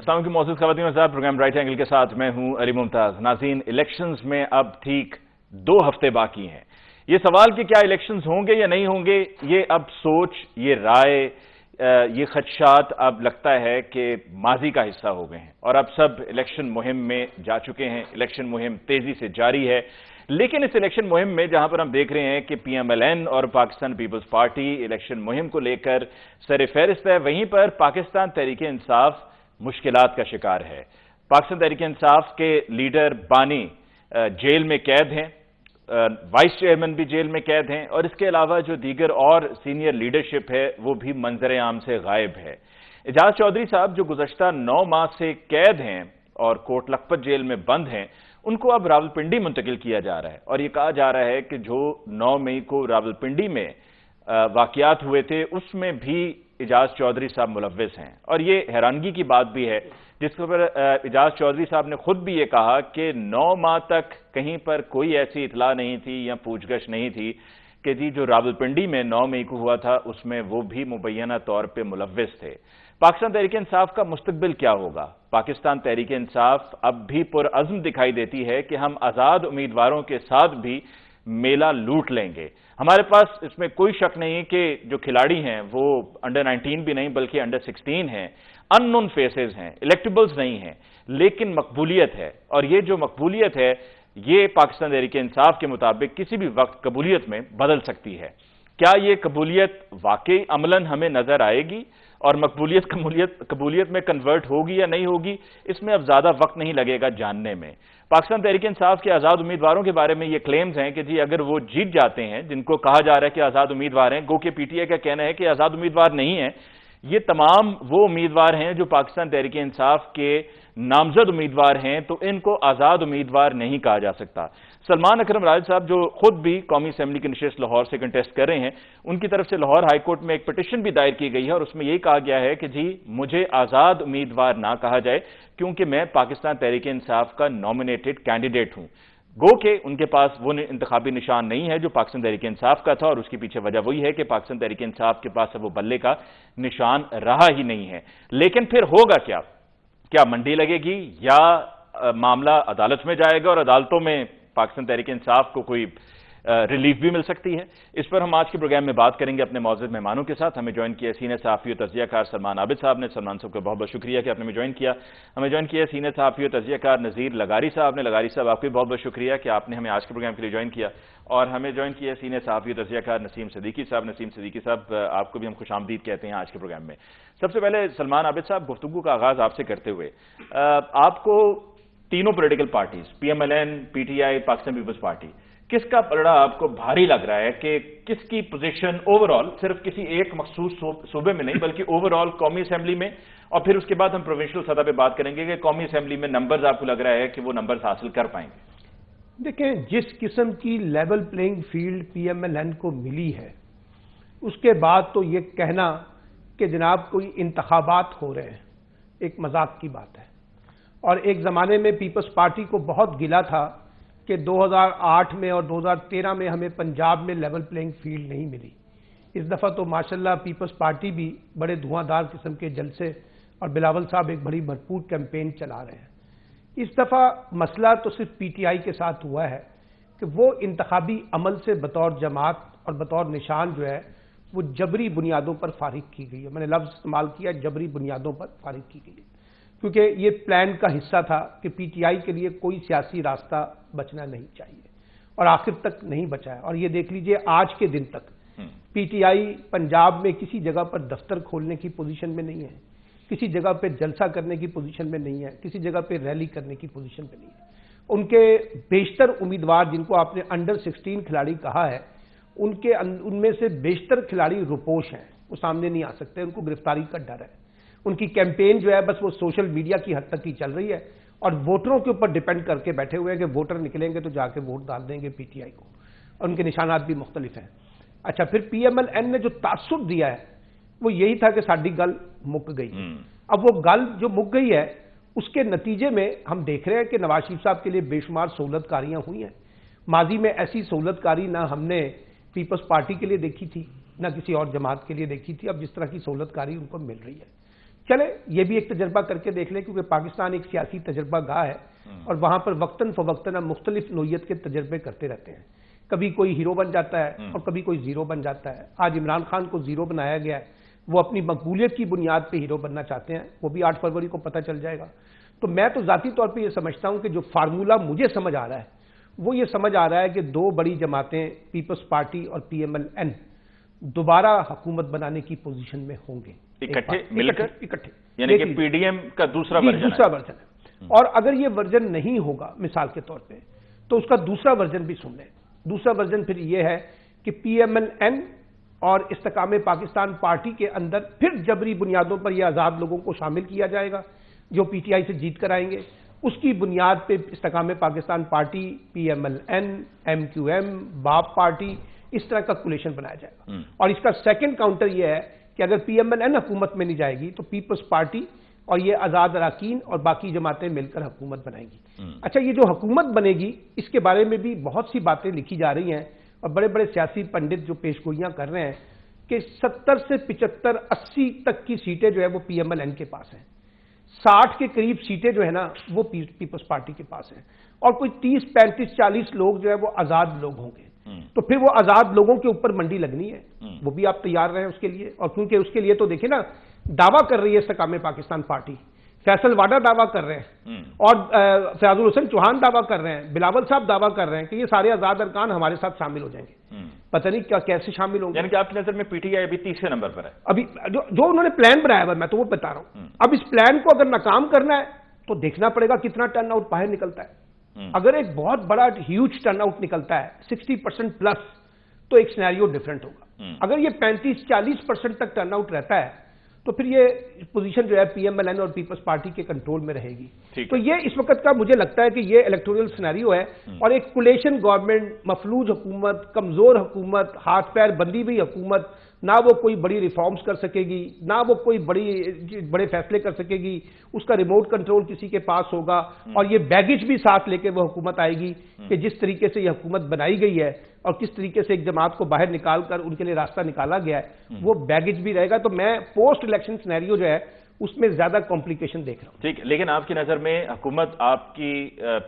अस्सलाम की मौजूद ख़वातीन और हज़रात, प्रोग्राम राइट एंगल के साथ मैं हूं अली मुमताज। नाज़रीन, इलेक्शंस में अब ठीक 2 हफ्ते बाकी हैं। ये सवाल कि क्या इलेक्शंस होंगे या नहीं होंगे, ये अब सोच, ये राय, ये खदशात अब लगता है कि माजी का हिस्सा हो गए हैं और अब सब इलेक्शन मुहिम में जा चुके हैं। इलेक्शन मुहिम तेजी से जारी है, लेकिन इस इलेक्शन मुहिम में जहां पर हम देख रहे हैं कि PMLN और पाकिस्तान पीपल्स पार्टी इलेक्शन मुहिम को लेकर सर फहरिस्त है, वहीं पर पाकिस्तान तहरीक इंसाफ मुश्किलात का शिकार है। पाकिस्तान तहरीक इंसाफ के लीडर बानी जेल में कैद हैं, वाइस चेयरमैन भी जेल में कैद हैं और इसके अलावा जो दीगर और सीनियर लीडरशिप है वो भी मंजर आम से गायब है। एजाज चौधरी साहब जो गुज़श्ता 9 माह से कैद हैं और कोट लखपत जेल में बंद हैं, उनको अब रावलपिंडी मुंतकिल किया जा रहा है और यह कहा जा रहा है कि जो 9 मई को रावलपिंडी में वाकयात हुए थे उसमें भी एजाज चौधरी साहब मुलव्विस हैं। और ये हैरानगी की बात भी है, जिसके ऊपर एजाज चौधरी साहब ने खुद भी ये कहा कि 9 माह तक कहीं पर कोई ऐसी इतला नहीं थी या पूछगछ नहीं थी कि जी जो रावलपिंडी में 9 मई को हुआ था उसमें वो भी मुबैना तौर पर मुलव्विस थे। पाकिस्तान तहरीक इंसाफ का मुस्तकबिल क्या होगा? पाकिस्तान तहरीक इंसाफ अब भी पुरअज़्म दिखाई देती है कि हम आज़ाद उम्मीदवारों के साथ भी मेला लूट लेंगे। हमारे पास इसमें कोई शक नहीं कि जो खिलाड़ी हैं वो अंडर 19 भी नहीं बल्कि अंडर 16 हैं, अननोन फेसेस हैं, इलेक्टेबल्स नहीं हैं, लेकिन मकबूलियत है और ये जो मकबूलियत है ये पाकिस्तान तहरीक इंसाफ के मुताबिक किसी भी वक्त कबूलियत में बदल सकती है। क्या ये कबूलियत वाकई अमलन हमें नजर आएगी और मकबूलियत कबूलियत में कन्वर्ट होगी या नहीं होगी, इसमें अब ज्यादा वक्त नहीं लगेगा जानने में। पाकिस्तान तहरीक इंसाफ के आजाद उम्मीदवारों के बारे में ये क्लेम्स हैं कि जी अगर वो जीत जाते हैं, जिनको कहा जा रहा है कि आजाद उम्मीदवार हैं, गो के PTI का कहना है कि आजाद उम्मीदवार नहीं है, ये तमाम वो उम्मीदवार हैं जो पाकिस्तान तहरीक इंसाफ के नामजद उम्मीदवार हैं, तो इनको आजाद उम्मीदवार नहीं कहा जा सकता। सलमान अकरम राज साहब जो खुद भी कौमी असेंबली की नशिस्त लाहौर से कंटेस्ट कर रहे हैं, उनकी तरफ से लाहौर हाईकोर्ट में एक पिटिशन भी दायर की गई है और उसमें यही कहा गया है कि जी मुझे आजाद उम्मीदवार ना कहा जाए क्योंकि मैं पाकिस्तान तहरीक इंसाफ का नॉमिनेटेड कैंडिडेट हूं। गो के उनके पास वो इंतखाबी निशान नहीं है जो पाकिस्तान तहरीक इंसाफ का था और उसकी पीछे वजह वही है कि पाकिस्तान तहरीक इंसाफ के पास वो बल्ले का निशान रहा ही नहीं है। लेकिन फिर होगा क्या? क्या मंडी लगेगी या मामला अदालत में जाएगा और अदालतों में पाकिस्तान तहरीक इंसाफ को कोई रिलीफ भी मिल सकती है? इस पर हम आज के प्रोग्राम में बात करेंगे अपने मौजूद मेहमानों के साथ। हमें ज्वाइन किया सीनियर सहाफ़ी और तज़कियाकार सलमान आबिद साहब ने। सलमान साहब का बहुत बहुत शुक्रिया कि आपने हमें ज्वाइन किया। हमें ज्वाइन किया सीनियर सहाफ़ी और तज़कियाकार नज़ीर लगारी साहब ने। लगारी साहब आपको बहुत बहुत शुक्रिया कि आपने हमें आज के प्रोग्राम के लिए ज्वाइन किया। और हमें ज्वाइन किया सीनियर सहाफ़ी और तज़कियाकार नसीम सिद्दीकी साहब। नसीम सिद्दीकी साहब आपको भी हम खुशामदीद कहते हैं आज के प्रोग्राम में। सबसे पहले सलमान आबिद साहब, गुफ्तगू का आगाज आपसे करते हुए, आपको तीनों political parties PMLN, PTI, Pakistan Peoples Party, किसका पलड़ा आपको भारी लग रहा है कि किसकी पोजीशन ओवरऑल, सिर्फ किसी एक मखसूस सूबे में नहीं बल्कि ओवरऑल कौमी असेंबली में, और फिर उसके बाद हम प्रोविंशियल सतह पे बात करेंगे कि कौमी असेंबली में नंबर्स आपको लग रहा है कि वो नंबर्स हासिल कर पाएंगे? देखें, जिस किस्म की लेवल प्लेइंग फील्ड PMLN को मिली है उसके बाद तो ये कहना कि जनाब कोई इंतखाबात हो रहे हैं एक मजाक की बात है। और एक ज़माने में पीपल्स पार्टी को बहुत गिला था कि 2008 में और 2013 में हमें पंजाब में लेवल प्लेइंग फील्ड नहीं मिली। इस दफ़ा तो माशाल्लाह पीपल्स पार्टी भी बड़े धुआंधार किस्म के जलसे और बिलावल साहब एक बड़ी भरपूर कैंपेन चला रहे हैं। इस दफ़ा मसला तो सिर्फ PTI के साथ हुआ है कि वो इंतखाबी अमल से बतौर जमात और बतौर निशान जो है वो जबरी बुनियादों पर फारिग की गई है। मैंने लफ्ज़ इस्तेमाल किया, जबरी बुनियादों पर फारिग की गई है, क्योंकि ये प्लान का हिस्सा था कि PTI के लिए कोई सियासी रास्ता बचना नहीं चाहिए और आखिर तक नहीं बचा है। और ये देख लीजिए आज के दिन तक PTI पंजाब में किसी जगह पर दफ्तर खोलने की पोजीशन में नहीं है, किसी जगह पे जलसा करने की पोजीशन में नहीं है, किसी जगह पे रैली करने की पोजीशन पे नहीं है। उनके बेशतर उम्मीदवार जिनको आपने अंडर 16 खिलाड़ी कहा है, उनमें से बेशतर खिलाड़ी रुपोश हैं, वो सामने नहीं आ सकते, उनको गिरफ्तारी का डर है। उनकी कैंपेन जो है बस वो सोशल मीडिया की हद तक ही चल रही है और वोटरों के ऊपर डिपेंड करके बैठे हुए हैं कि वोटर निकलेंगे तो जाके वोट डाल देंगे PTI को, और उनके निशानात भी मुख्तलिफ हैं। अच्छा, फिर PMLN ने जो तासुब दिया है वो यही था कि साडी गल मुक गई। अब वो गल जो मुक गई है उसके नतीजे में हम देख रहे हैं कि नवाज शरीफ साहब के लिए बेशुमार सहूलतकारियां हुई हैं। माजी में ऐसी सहूलतकारी ना हमने पीपल्स पार्टी के लिए देखी थी ना किसी और जमात के लिए देखी थी। अब जिस तरह की सहूलतकारी उनको मिल रही है, चले ये भी एक तजर्बा करके देख लें, क्योंकि पाकिस्तान एक सियासी तजर्बा गाह है और वहां पर वक्तन फवक्तन हम मुख्तलिफ नोयत के तजर्बे करते रहते हैं। कभी कोई हीरो बन जाता है और कभी कोई जीरो बन जाता है। आज इमरान खान को जीरो बनाया गया है, वो अपनी मकबूलियत की बुनियाद पे हीरो बनना चाहते हैं, वो भी 8 फरवरी को पता चल जाएगा। तो मैं तो जाती तौर पे ये समझता हूं कि जो फार्मूला मुझे समझ आ रहा है वो ये समझ आ रहा है कि दो बड़ी जमातें पीपल्स पार्टी और PMLN दोबारा हुकूमत बनाने की पोजीशन में होंगे, इकट्ठे मिलकर, इकट्ठे, यानी कि PDM का दूसरा वर्जन है। और अगर ये वर्जन नहीं होगा मिसाल के तौर पे, तो उसका दूसरा वर्जन भी सुन लें। दूसरा वर्जन फिर ये है कि PMLN और इस्तेकाम पाकिस्तान पार्टी के अंदर फिर जबरी बुनियादों पर यह आज़ाद लोगों को शामिल किया जाएगा जो PTI से जीत कर आएंगे। उसकी बुनियाद पे इस्तेकाम पाकिस्तान पार्टी, PMLN, MQM, बाप पार्टी, इस तरह का कोलिशन बनाया जाएगा। और इसका सेकंड काउंटर यह है कि अगर PMLN हुकूमत में नहीं जाएगी तो पीपल्स पार्टी और ये आज़ाद अरकान और बाकी जमातें मिलकर हुकूमत बनाएंगी। अच्छा, ये जो हुकूमत बनेगी इसके बारे में भी बहुत सी बातें लिखी जा रही हैं और बड़े बड़े सियासी पंडित जो पेशगोइयां कर रहे हैं कि 70 से 75, 80 तक की सीटें जो है वो PMLN के पास हैं, 60 के करीब सीटें जो है ना वो पीपल्स पार्टी के पास हैं, और कोई 30, 35, 40 लोग जो है वो आज़ाद लोग होंगे। तो फिर वो आज़ाद लोगों के ऊपर मंडी लगनी है, वो भी आप तैयार रहें उसके लिए। और क्योंकि उसके लिए तो देखिए ना, दावा कर रही है इस्तेकाम पाकिस्तान पार्टी, फैसल वाडा दावा कर रहे हैं और फयाजुल हुसैन चौहान दावा कर रहे हैं, बिलावल साहब दावा कर रहे हैं कि ये सारे आज़ाद अरकान हमारे साथ शामिल हो जाएंगे। पता नहीं क्या कैसे शामिल होंगे। यानी कि आपकी नजर में PTI अभी तीसरे नंबर पर है। अभी जो उन्होंने प्लान बनाया हुआ, मैं तो वो बता रहा हूं। अब इस प्लान को अगर नाकाम करना है तो देखना पड़ेगा कितना टर्न आउट बाहर निकलता है। अगर एक बहुत बड़ा ह्यूज टर्न आउट निकलता है 60% प्लस, तो एक सिनेरियो डिफरेंट होगा। अगर ये 35-40% तक टर्न आउट रहता है तो फिर ये पोजीशन जो है PMLN और पीपल्स पार्टी के कंट्रोल में रहेगी। तो ये इस वक्त का मुझे लगता है कि ये इलेक्टोरल सिनेरियो है और एक कोलिशन गवर्नमेंट, मफलूज हुकूमत, कमजोर हुकूमत, हाथ पैर बंधी हुई हुकूमत, ना वो कोई बड़ी रिफॉर्म्स कर सकेगी, ना वो कोई बड़े फैसले कर सकेगी, उसका रिमोट कंट्रोल किसी के पास होगा। और ये बैगेज भी साथ लेके वो हुकूमत आएगी कि जिस तरीके से ये हुकूमत बनाई गई है और किस तरीके से एक जमात को बाहर निकाल कर उनके लिए रास्ता निकाला गया है, वो बैगेज भी रहेगा। तो मैं पोस्ट इलेक्शन सिनेरियो जो है उसमें ज्यादा कॉम्प्लिकेशन देख रहा हूं। ठीक, लेकिन आपकी नजर में हुकूमत आपकी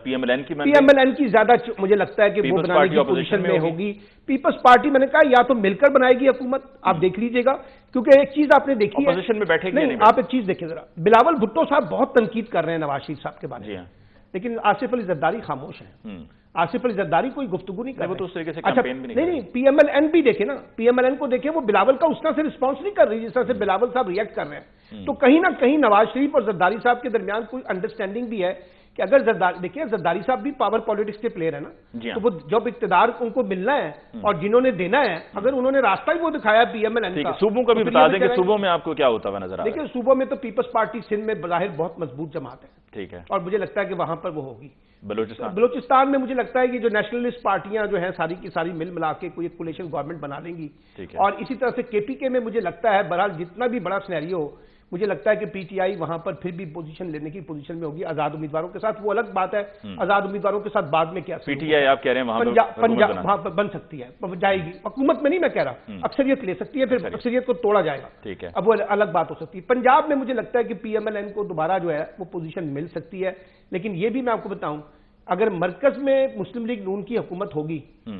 PMLN की ज्यादा मुझे लगता है कि वो बनाने की पोजीशन में होगी। पीपल्स पार्टी मैंने कहा या तो मिलकर बनाएगी हुकूमत, आप देख लीजिएगा, क्योंकि एक चीज आपने देखी है, अपोजिशन में बैठेगी नहीं, आप एक चीज देखिए जरा, बिलावल भुट्टो साहब बहुत तनकीद कर रहे हैं नवाज शरीफ साहब के बारे में, लेकिन आसिफ अली जरदारी खामोश है। आसिफ अली जरदारी कोई गुफ्तगू नहीं कर रहे, तो उस तरीके से अच्छा, कैंपेन भी नहीं, PMLN भी देखे ना, PMLN को देखे, वो बिलावल का उस तरह से रिस्पॉन्स नहीं कर रही जिस तरह से बिलावल साहब रिएक्ट कर रहे हैं। तो कहीं ना कहीं नवाज शरीफ और जरदारी साहब के दरमियान कोई अंडरस्टैंडिंग भी है कि अगर देखिए जरदारी साहब भी पावर पॉलिटिक्स के प्लेयर है ना, तो वो जब इक्तदार उनको मिलना है और जिन्होंने देना है, अगर उन्होंने रास्ता ही वो दिखाया PMLN का। सूबों का भी बता दें कि सूबों में आपको क्या होता हुआ नजर आ रहा है? देखिए, सूबों में तो पीपल्स पार्टी सिंध में बाहिर बहुत मजबूत जमात है, ठीक है, और मुझे लगता है कि वहां पर वो होगी। बलूचिस्तान में मुझे लगता है कि जो नेशनलिस्ट पार्टियां जो है सारी की सारी मिल मिला के कोई कोलिशन गवर्नमेंट बना लेंगी। और इसी तरह से KPK में मुझे लगता है, बहरहाल जितना भी बड़ा सिनेरियो हो, मुझे लगता है कि PTI वहां पर फिर भी पोजीशन लेने की पोजीशन में होगी आजाद उम्मीदवारों के साथ। वो अलग बात है, आजाद उम्मीदवारों के साथ बाद में क्या PTI आप कह रहे हैं वहां पर बन सकती है, जाएगी हुकूमत में, नहीं मैं कह रहा, अक्सरियत ले सकती है, फिर अक्सरियत को तोड़ा जाएगा, ठीक है, अब वो अलग बात हो सकती है। पंजाब में मुझे लगता है कि PMLN को दोबारा जो है वो पोजीशन मिल सकती है। लेकिन ये भी मैं आपको बताऊं, अगर मरकज में मुस्लिम लीग नून की हुकूमत होगी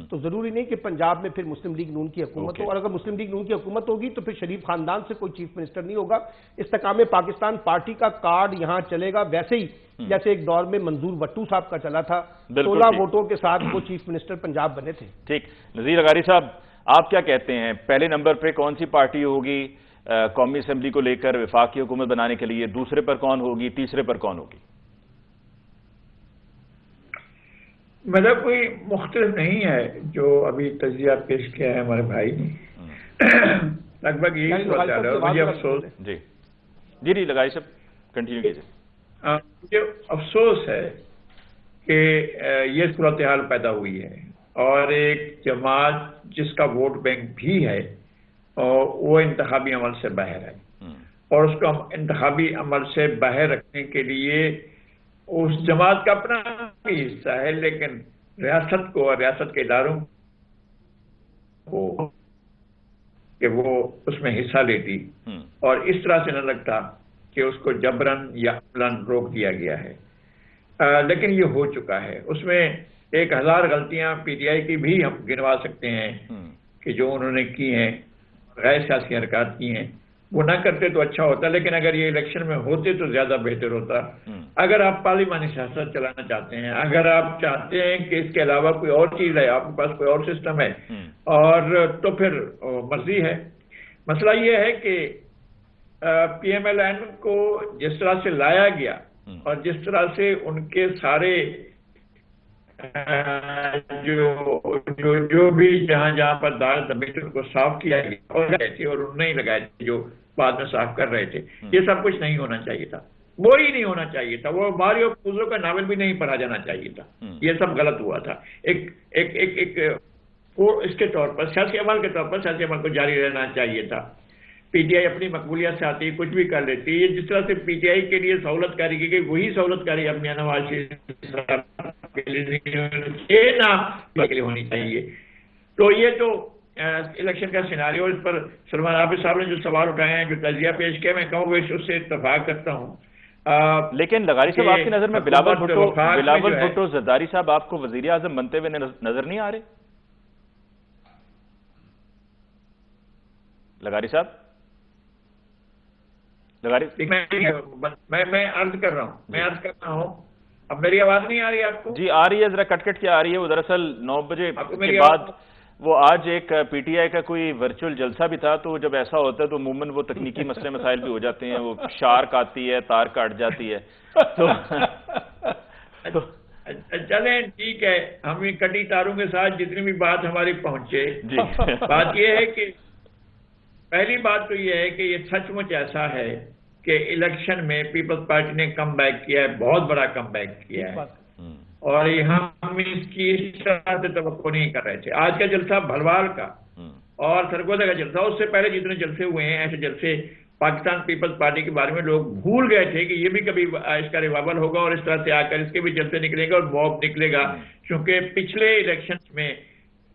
तो जरूरी नहीं कि पंजाब में फिर मुस्लिम लीग नून की हुकूमत हो, और अगर मुस्लिम लीग नून की हुकूमत होगी तो फिर शरीफ खानदान से कोई चीफ मिनिस्टर नहीं होगा। इस्तेकाम पाकिस्तान पार्टी का कार्ड यहां चलेगा वैसे ही जैसे एक दौर में मंजूर वट्टू साहब का चला था, 16 वोटों के साथ वो चीफ मिनिस्टर पंजाब बने थे। ठीक, नजीर अगारी साहब, आप क्या कहते हैं, पहले नंबर पर कौन सी पार्टी होगी कौमी असेंबली को लेकर वफाकी हुकूमत बनाने के लिए, दूसरे पर कौन होगी, तीसरे पर कौन होगी? मतलब कोई मुख्तलिफ नहीं है जो अभी तजिया पेश किया है हमारे भाई ने, लगभग यही मुझे अफसोस जी जी जी लगाई सब कंटिन्यू कीजिए। मुझे अफसोस है कि ये सूरत हाल पैदा हुई है और एक जमात जिसका वोट बैंक भी है और वो इंतखाबी अमल से बाहर है, और उसको हम इंतखाबी अमल से बाहर रखने के लिए उस जमात का अपना भी हिस्सा है, लेकिन रियासत को और रियासत के इदारों को कि वो उसमें हिस्सा लेती, और इस तरह से न लगता कि उसको जबरन या अमलन रोक दिया गया है। लेकिन ये हो चुका है। उसमें 1000 गलतियां पीटीआई की भी हम गिनवा सकते हैं कि जो उन्होंने की हैं, गैर सियासी हरकत की हैं। वो ना करते तो अच्छा होता, लेकिन अगर ये इलेक्शन में होते तो ज्यादा बेहतर होता। अगर आप पार्लिमानी सियासत चलाना चाहते हैं, अगर आप चाहते हैं कि इसके अलावा कोई और चीज है, आपके पास कोई और सिस्टम है, और तो फिर मर्जी है। मसला ये है कि पीएमएलएन को जिस तरह से लाया गया और जिस तरह से उनके सारे जो भी जहां पर दाग दबे थे उनको साफ किया गया और उन्होंने ही लगाए थे जो बाद में साफ कर रहे थे। ये सब कुछ नहीं होना चाहिए था, वो ही नहीं होना चाहिए था। वो मारियो पुजो का नावल भी नहीं पढ़ा जाना चाहिए था। ये सब गलत हुआ था। वो इसके तौर पर सियासी अमल के तौर पर सियासी अमल को जारी रहना चाहिए था। पीटीआई अपनी मकबूलियत से आती है, कुछ भी कर लेती है। जिस तरह से पीटीआई के लिए सहूलतकारी की गई, वही सहूलतकारी अब मियां नवाज के लिए ना के लिए होनी चाहिए। तो ये तो इलेक्शन का सिनारियो, इस पर सलमान आबिद साहब ने जो सवाल उठाए हैं, जो तजिया पेश किया, मैं कहूँ उससे इत्तफाक करता हूँ। लेकिन लगारी साहब, आपकी नजर में बिलावल भुट्टो जरदारी साहब आपको वजीर आजम बनते हुए नजर नहीं आ रहे? लगारी साहब, लगारी, मैं अर्ज कर रहा हूँ, अब मेरी आवाज नहीं आ रही आपको? जी आ रही है, जरा कट कट के आ रही है। वो दरअसल 9 बजे के बाद वो आज एक पीटीआई का कोई वर्चुअल जलसा भी था, तो जब ऐसा होता है तो अमूमन वो तकनीकी मसले मसाइल भी हो जाते हैं, वो शार्क आती है, तार काट जाती है, तो चलें ठीक है, हम कटी तारों के साथ जितनी भी बात हमारी पहुंचे। बात यह है कि पहली बात तो यह है कि ये सचमुच ऐसा है कि इलेक्शन में पीपल्स पार्टी ने कम बैक किया है, बहुत बड़ा कम बैक किया है, और यहाँ हम इसकी इस तरह से तवक्को नहीं कर रहे थे। आज का जलसा भलवाल का और सरगोदा का जलसा, उससे पहले जितने जलसे हुए हैं, ऐसे जलसे पाकिस्तान पीपल्स पार्टी के बारे में लोग भूल गए थे कि ये भी कभी इसका रिवाइवल होगा और इस तरह से आकर इसके भी जलसे निकलेगा और मॉब निकलेगा। क्योंकि पिछले इलेक्शन में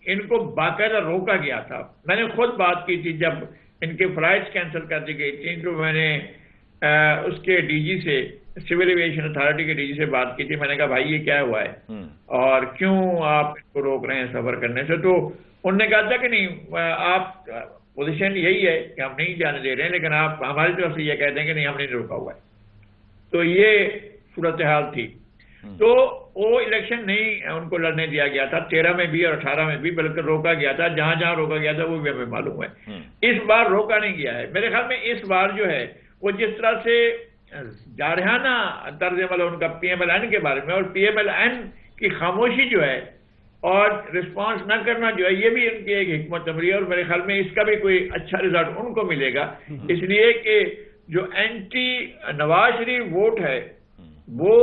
इनको बाकायदा रोका गया था। मैंने खुद बात की थी जब इनके फ्लाइट्स कैंसिल कर दी गई थी, तो मैंने उसके डीजी से, सिविल एविएशन अथॉरिटी के डीजी से बात की थी। मैंने कहा भाई ये क्या हुआ है और क्यों आप इसको रोक रहे हैं सफर करने से? तो उन्होंने कहा था कि नहीं, आप पोजीशन यही है कि हम नहीं जाने दे रहे हैं, लेकिन आप हमारी तरफ से ये कहते हैं कि नहीं हमने रोका हुआ है। तो ये सूरत हाल थी। तो वो इलेक्शन नहीं उनको लड़ने दिया गया था, 13 में भी और 18 में भी, बल्कि रोका गया था। जहां जहां रोका गया था वो भी हमें मालूम है। इस बार रोका नहीं गया है। मेरे ख्याल में इस बार जो है वो जिस तरह से जारहाना तर्ज अमल उनका पीएमएलएन के बारे में, और पीएमएलएन की खामोशी जो है और रिस्पांस न करना जो है, ये भी इनकी एक हिकमत अमली है। और मेरे ख्याल में इसका भी कोई अच्छा रिजल्ट उनको मिलेगा, इसलिए कि जो एंटी नवाज शरीफ वोट है वो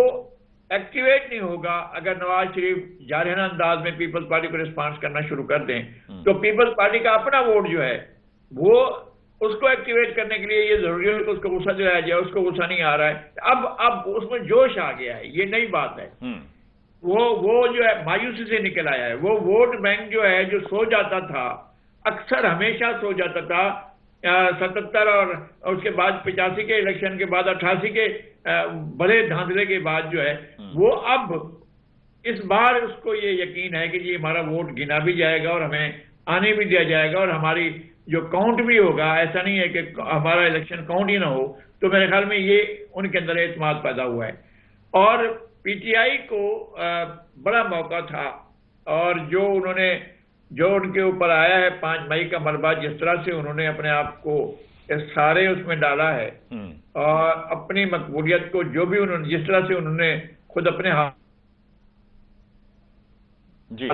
एक्टिवेट नहीं होगा अगर नवाज शरीफ जारहाना अंदाज में पीपल्स पार्टी को रिस्पांस करना शुरू कर दें। तो पीपल्स पार्टी का अपना वोट जो है वो, उसको एक्टिवेट करने के लिए ये जरूरी है कि उसको गुस्सा दिलाया जाए। उसको गुस्सा नहीं आ रहा है, अब उसमें जोश आ गया है, ये नई बात है। वो जो है मायूसी से निकल आया है। वो वोट बैंक जो है, जो सो जाता था, अक्सर हमेशा सो जाता था 77 और उसके बाद 85 के इलेक्शन के बाद 88 के बड़े धांधले के बाद जो है, वो अब इस बार उसको ये यकीन है कि जी हमारा वोट गिना भी जाएगा और हमें आने भी दिया जाएगा और हमारी जो काउंट भी होगा। ऐसा नहीं है कि हमारा इलेक्शन काउंट ही ना हो। तो मेरे ख्याल में ये उनके अंदर एतमाद पैदा हुआ है और पीटीआई को बड़ा मौका था। और जो उनके ऊपर आया है 5 मई का मलबा, जिस तरह से उन्होंने अपने आप को सारे उसमें डाला है और अपनी मकबूलियत को जो भी उन्होंने, जिस तरह से उन्होंने खुद अपने हाथ जी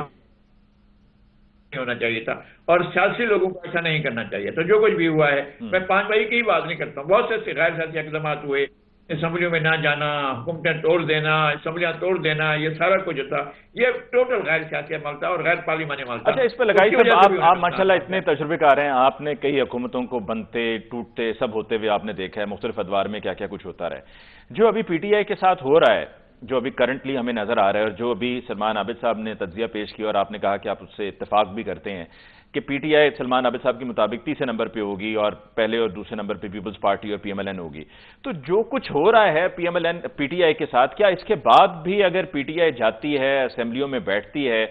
होना चाहिए था और सियासी लोगों को ऐसा नहीं करना चाहिए। तो जो कुछ भी हुआ है, मैं 5 मई की ही बात नहीं करता हूँ। बहुत से गैर सियासी इक़दाम हुए, असम्बलियों में ना जाना, हुकूमतें तोड़ देना, असम्बलियां तोड़ देना, ये सारा कुछ था, ये टोटल गैर सियासी अमल था और गैर पार्लिमानी अमल था। अच्छा, इस पर लगाई साहब, आप माशाल्लाह इतने तजुर्बेकार हैं, आपने कई हुकूमतों को बनते टूटते सब होते हुए आपने देखा है, मुख्तलिफ अदवार में क्या क्या कुछ होता रहा है। जो अभी पीटीआई के साथ हो रहा है, जो अभी करंटली हमें नजर आ रहा है, और जो अभी सलमान आबिद साहब ने तज्जिया पेश किया और आपने कहा कि आप उससे इत्तेफाक भी करते हैं, कि पीटीआई सलमान आबिद साहब के मुताबिक तीसरे नंबर पे होगी और पहले और दूसरे नंबर पे पीपल्स पार्टी और पीएमएलएन होगी। तो जो कुछ हो रहा है पीएमएलएन पीटीआई के साथ, क्या इसके बाद भी अगर पीटीआई जाती है, असेंबलियों में बैठती है,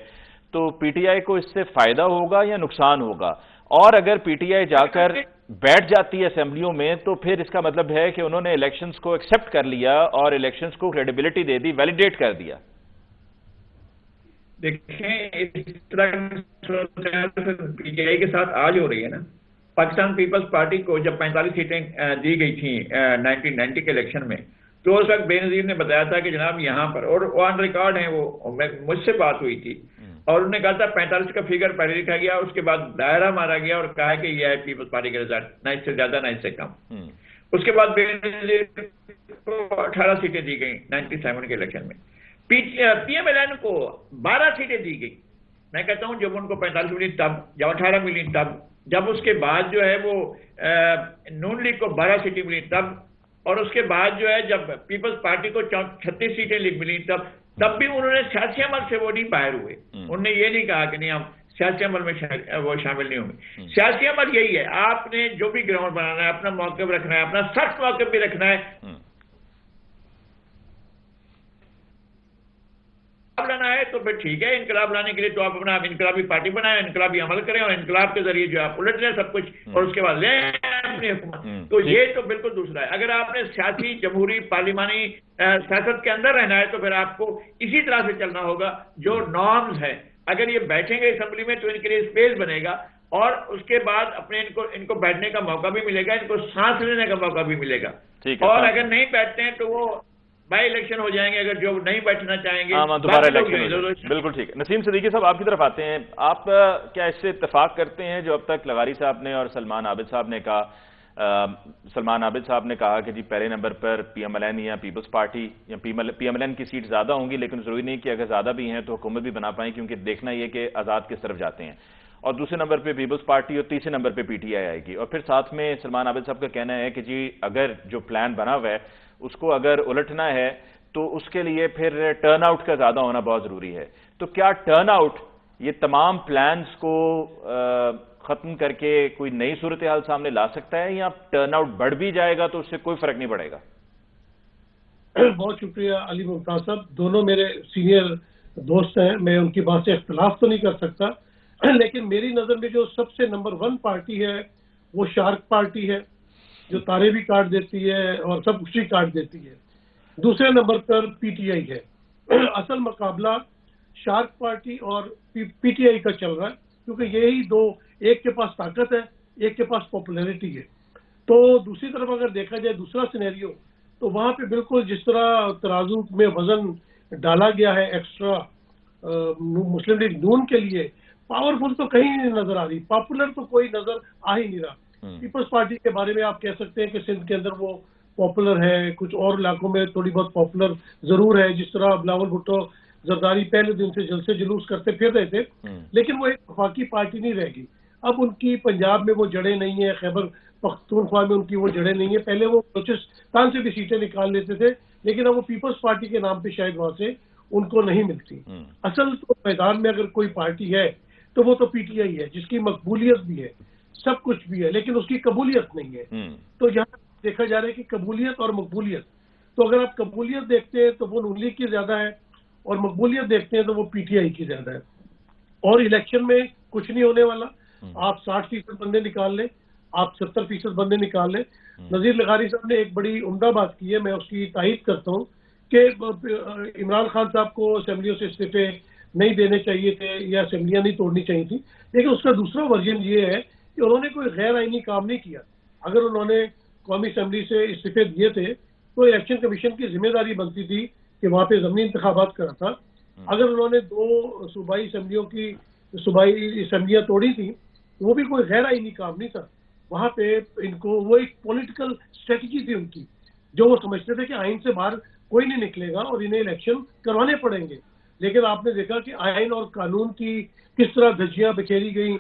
तो पीटीआई को इससे फायदा होगा या नुकसान होगा? और अगर पीटीआई जाकर बैठ जाती है असेंबलियों में, तो फिर इसका मतलब है कि उन्होंने इलेक्शंस को एक्सेप्ट कर लिया और इलेक्शंस को क्रेडिबिलिटी दे दी, वैलिडेट कर दिया। देखें, इस तरह पीटीआई के साथ आज हो रही है ना। पाकिस्तान पीपल्स पार्टी को जब 45 सीटें दी गई थी 1990 के इलेक्शन में, तो उस वक्त बेनजीर ने बताया था कि जनाब यहाँ पर, और ऑन रिकॉर्ड है वो, मुझसे बात हुई थी और उन्होंने कहा था 45 का फिगर पहले लिखा गया, उसके बाद दायरा मारा गया और कहा कि यह है पीपल्स पार्टी के रिजल्ट, ना इससे ज्यादा ना इससे कम। उसके बाद बेनजीर को 18 सीटें दी गई 97 के इलेक्शन में। पीएमएलएन को 12 सीटें दी गई। मैं कहता हूं जब उनको 45 मिली तब, जब 18 मिली तब, जब उसके बाद जो है वो नून लीग को 12 सीटें मिली तब, और उसके बाद जो है जब पीपल्स पार्टी को 36 सीटें मिली तब भी उन्होंने सियासी अमल से वो नहीं बाहर हुए। उन्होंने ये नहीं कहा कि नहीं हम सियासी अमल में वो शामिल नहीं होंगे। सियासी अमल यही है, आपने जो भी ग्राउंड बनाना है, अपना मौक़िफ़ रखना है, अपना सख्त मौक़िफ़ भी रखना है। लाना है तो फिर ठीक है, इनकलाब लाने के लिए तो आप अपना इनकलाबी पार्टी बनाएं, इनकलाबी अमल करें और इनकलाब के जरिए जो आप उलट लें सब कुछ और उसके बाद ले अपनी हुकूमत। तो ये तो बिल्कुल दूसरा है। अगर आपने सियासी, जमहूरी, पार्लिमानी सियासत के अंदर रहना है तो फिर आपको इसी तरह से चलना होगा जो नॉर्म्स है। अगर ये बैठेंगे असेंबली में तो इनके लिए स्पेस बनेगा और उसके बाद अपने इनको बैठने का मौका भी मिलेगा, इनको सांस लेने का मौका भी मिलेगा। और अगर नहीं बैठते हैं तो वो बाई इलेक्शन हो जाएंगे, अगर जो नहीं बैठना चाहेंगे दोबारा इलेक्शन। बिल्कुल ठीक है। नसीम सिद्दीकी साहब, आपकी तरफ आते हैं। आप क्या इससे इत्तेफाक करते हैं जो अब तक लगारी साहब ने और सलमान आबिद साहब ने कहा? सलमान आबिद साहब ने कहा कि जी पहले नंबर पर पीएमएलएन या पीपल्स पार्टी या पीएमएलएन की सीट ज्यादा होंगी, लेकिन जरूरी नहीं कि अगर ज्यादा भी हैं तो हुकूमत भी बना पाएं, क्योंकि देखना यह कि आजाद किस तरफ जाते हैं। और दूसरे नंबर पे पीपल्स पार्टी और तीसरे नंबर पे पीटीआई आएगी। और फिर साथ में सलमान आबिद साहब का कहना है कि जी अगर जो प्लान बना हुआ है उसको अगर उलटना है तो उसके लिए फिर टर्नआउट का ज्यादा होना बहुत जरूरी है। तो क्या टर्नआउट ये तमाम प्लान्स को खत्म करके कोई नई सूरत हाल सामने ला सकता है, या टर्नआउट बढ़ भी जाएगा तो उससे कोई फर्क नहीं पड़ेगा? बहुत शुक्रिया अली मुमताज साहब, दोनों मेरे सीनियर दोस्त हैं, मैं उनकी बात से इख्तिलाफ तो नहीं कर सकता, लेकिन मेरी नजर में जो सबसे नंबर 1 पार्टी है वो शार्क पार्टी है, जो तारे भी काट देती है और सब कुछ ही काट देती है। दूसरे नंबर पर पीटीआई है। असल मुकाबला शार्क पार्टी और पीटीआई का चल रहा है, क्योंकि यही दो, एक के पास ताकत है, एक के पास पॉपुलैरिटी है। तो दूसरी तरफ अगर देखा जाए दूसरा सिनेरियो, तो वहां पे बिल्कुल जिस तरह तराजू में वजन डाला गया है एक्स्ट्रा मुस्लिम लीग नून के लिए, पावरफुल तो कहीं नहीं नजर आ रही, पॉपुलर तो कोई नजर आ ही नहीं रहा। पीपल्स पार्टी के बारे में आप कह सकते हैं कि सिंध के अंदर वो पॉपुलर है, कुछ और इलाकों में थोड़ी बहुत पॉपुलर जरूर है, जिस तरह बिलावल भुट्टो जरदारी पहले दिन से जलसे जुलूस करते फिर रहे थे, लेकिन वो एक वफाकी पार्टी नहीं रहेगी। अब उनकी पंजाब में वो जड़ें नहीं है, खैबर पख्तूनख्वा में उनकी वो जड़ें नहीं है। पहले वो बलूचिस्तान से भी सीटें निकाल लेते थे, लेकिन अब वो पीपल्स पार्टी के नाम पे शायद वहां से उनको नहीं मिलती। असल तो मैदान में अगर कोई पार्टी है तो वो तो पीटीआई है, जिसकी मकबूलियत भी है, सब कुछ भी है, लेकिन उसकी कबूलियत नहीं है। तो यहाँ देखा जा रहा है कि कबूलियत और मकबूलियत, तो अगर आप कबूलियत देखते हैं तो वो नून लीग की ज्यादा है और मकबूलियत देखते हैं तो वो पीटीआई की ज्यादा है। और इलेक्शन में कुछ नहीं होने वाला, आप 60% बंदे निकाल लें, आप 70% बंदे निकाल लें। नजीर लगारी साहब ने एक बड़ी उम्दा बात की है, मैं उसकी तारीफ करता हूँ कि इमरान खान साहब को असेंबलियों से इस्तीफे नहीं देने चाहिए थे या असेंबलियां नहीं तोड़नी चाहिए थी, लेकिन उसका दूसरा वर्जन ये है कि उन्होंने कोई गैर आईनी काम नहीं किया। अगर उन्होंने कौमी असेंबली से इस्तीफे दिए थे तो इलेक्शन कमीशन की जिम्मेदारी बनती थी कि वहां पे जमीनी इंतखाबात करा था। अगर उन्होंने 2 सूबाई असेंबलियों की सूबाई असेंबलियां तोड़ी थी, वो भी कोई गैर आईनी काम नहीं था। वहां पे इनको वो एक पॉलिटिकल स्ट्रेटजी थी उनकी, जो वो समझते थे कि आइन से बाहर कोई नहीं निकलेगा और इन्हें इलेक्शन करवाने पड़ेंगे। लेकिन आपने देखा कि आइन और कानून की किस तरह धज्जियां बिखेरी गई,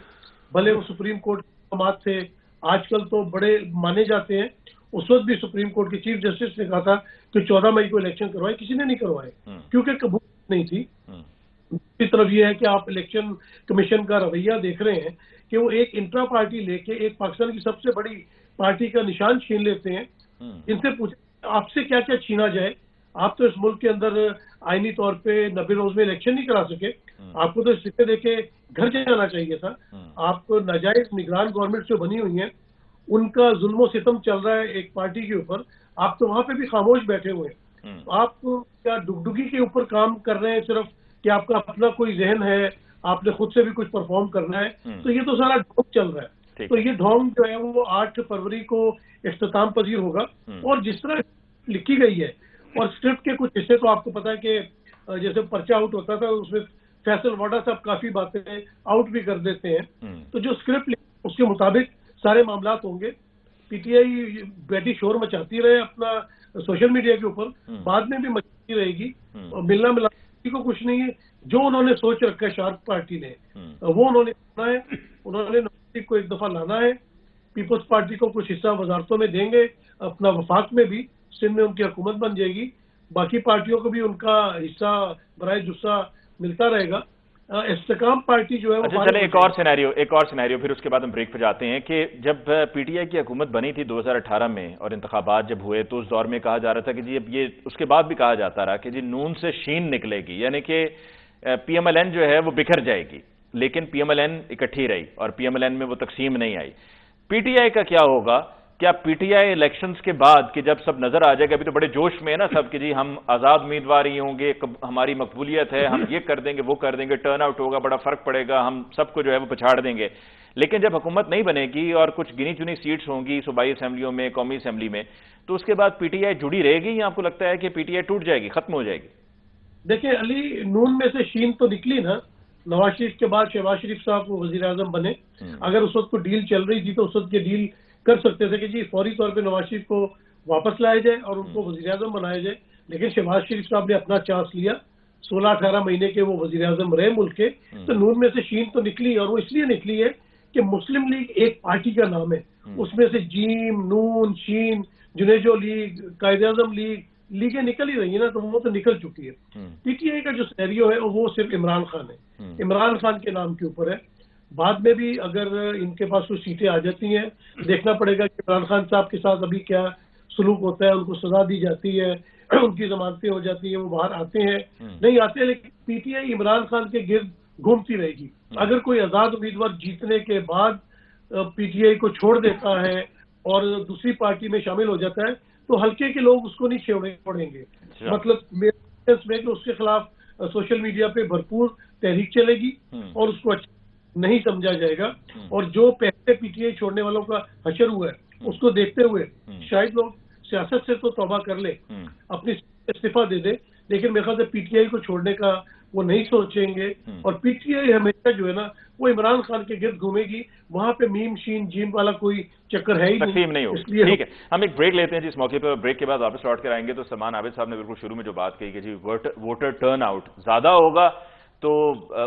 भले वो सुप्रीम कोर्ट के समात थे, आजकल तो बड़े माने जाते हैं। उस वक्त भी सुप्रीम कोर्ट के चीफ जस्टिस ने कहा था कि 14 मई को इलेक्शन करवाए, किसी ने नहीं करवाए क्योंकि कबूल नहीं थी। दूसरी तरफ ये है कि आप इलेक्शन कमीशन का रवैया देख रहे हैं कि वो एक इंट्रा पार्टी लेके एक पाकिस्तान की सबसे बड़ी पार्टी का निशान छीन लेते हैं। इनसे पूछे आपसे क्या क्या छीना जाए, आप तो इस मुल्क के अंदर आईनी तौर पे 90 रोज में इलेक्शन नहीं करा सके, आपको तो सिक्के देके घर जाना चाहिए था। आपको नाजायज निगरान गवर्नमेंट जो बनी हुई है उनका जुल्म सितम चल रहा है एक पार्टी के ऊपर, आप तो वहां पे भी खामोश बैठे हुए हैं। आप क्या डुगडुगी के ऊपर काम कर रहे हैं सिर्फ कि आपका अपना कोई जहन है, आपने खुद से भी कुछ परफॉर्म करना है, तो ये तो सारा ढोंग चल रहा है। तो ये ढोंग जो है वो 8 फरवरी को इख्तिताम पजीर होगा। और जिस तरह लिखी गई है और स्क्रिप्ट के कुछ हिस्से तो आपको पता है कि जैसे पर्चा आउट होता था उसमें फैसल वाडा साहब काफी बातें आउट भी कर देते हैं। तो जो स्क्रिप्ट उसके मुताबिक सारे मामलात होंगे। पीटीआई बैठी शोर मचाती रहे अपना सोशल मीडिया के ऊपर, बाद में भी मचाती रहेगी और मिलना मिला को कुछ नहीं है। जो उन्होंने सोच रखा है शार्क पार्टी ने वो उन्होंने करना है। उन्होंने नवाज को एक दफा लाना है, पीपल्स पार्टी को कुछ हिस्सा वजारतों में देंगे, अपना वफाक में भी, सिंध में उनकी हुकूमत बन जाएगी, बाकी पार्टियों को भी उनका हिस्सा बराए जुस्सा मिलता रहेगा। इस्तेकाम पार्टी जो है अच्छा चले एक और सिनेरियो फिर उसके बाद हम ब्रेक पे जाते हैं कि जब पीटीआई की हुकूमत बनी थी 2018 में और इंतखाबात जब हुए तो उस दौर में कहा जा रहा था कि जी अब ये, उसके बाद भी कहा जाता रहा कि जी नून से शीन निकलेगी, यानी कि पीएमएलएन जो है वो बिखर जाएगी, लेकिन पीएमएलएन इकट्ठी रही और पीएमएलएन में वो तकसीम नहीं आई। पीटीआई का क्या होगा? क्या पीटीआई इलेक्शंस के बाद कि जब सब नजर आ जाएगा, अभी तो बड़े जोश में है ना सब कि जी हम आजाद उम्मीदवार ही होंगे, हमारी मकबूलियत है, हम ये कर देंगे वो कर देंगे, टर्न आउट होगा, बड़ा फर्क पड़ेगा, हम सबको जो है वो पछाड़ देंगे। लेकिन जब हुकूमत नहीं बनेगी और कुछ गिनी चुनी सीट्स होंगी सूबाई असेंबलियों में, कौमी असेंबली में, तो उसके बाद पीटीआई जुड़ी रहेगी या आपको लगता है कि पीटीआई टूट जाएगी, खत्म हो जाएगी? देखिए अली, नून में से शीन तो निकली ना, नवाज शरीफ के बाद शहबाज शरीफ साहब वो वजीर आजम बने। अगर उस वक्त को डील चल रही थी तो उस वक्त की डील कर सकते थे कि जी फौरी तौर पे नवाज शरीफ को वापस लाया जाए और उनको वजीर आजम बनाया जाए। लेकिन शहबाज शरीफ साहब ने अपना चांस लिया, 16-18 महीने के वो वजीर आजम रहे मुल्क के। तो नून में से शीन तो निकली, और वो इसलिए निकली है कि मुस्लिम लीग एक पार्टी का नाम है, उसमें से जीम, नून, शीन, जुनेजो लीग, कायदे आजम लीग, लीगें निकल ही रही है ना, तो वो तो निकल चुकी है। पीटीआई का जो सिनेरियो है वो सिर्फ इमरान खान है, इमरान खान के नाम के ऊपर है। बाद में भी अगर इनके पास कुछ सीटें आ जाती हैं, देखना पड़ेगा कि इमरान खान साहब के साथ अभी क्या सलूक होता है, उनको सजा दी जाती है, उनकी जमानतें हो जाती है, वो बाहर आते हैं नहीं आते, लेकिन पीटीआई इमरान खान के गिर्द घूमती रहेगी। अगर कोई आजाद उम्मीदवार जीतने के बाद पीटीआई को छोड़ देता है और दूसरी पार्टी में शामिल हो जाता है तो हल्के के लोग उसको नहीं छोड़ेंगे। मतलब मेरे में कि उसके खिलाफ सोशल मीडिया पे भरपूर तहरीक चलेगी और उसको अच्छा नहीं समझा जाएगा। और जो पहले पीटीआई छोड़ने वालों का हशर हुआ है उसको देखते हुए शायद लोग सियासत से तो तौबा कर ले, अपनी इस्तीफा दे दे, लेकिन मेरे ख्याल से पीटीआई को छोड़ने का वो नहीं सोचेंगे। और पीटीआई हमेशा जो है ना वो इमरान खान के गिर्द घूमेगी, वहां पे मीम शीन जीम वाला कोई चक्कर है ही नहीं होगा। ठीक है, हम एक ब्रेक लेते हैं जिस मौके पर, ब्रेक के बाद वापस लौट कर आएंगे। तो सलमान आबिद साहब ने बिल्कुल शुरू में जो बात कही कि जी वोटर टर्न आउट ज्यादा होगा तो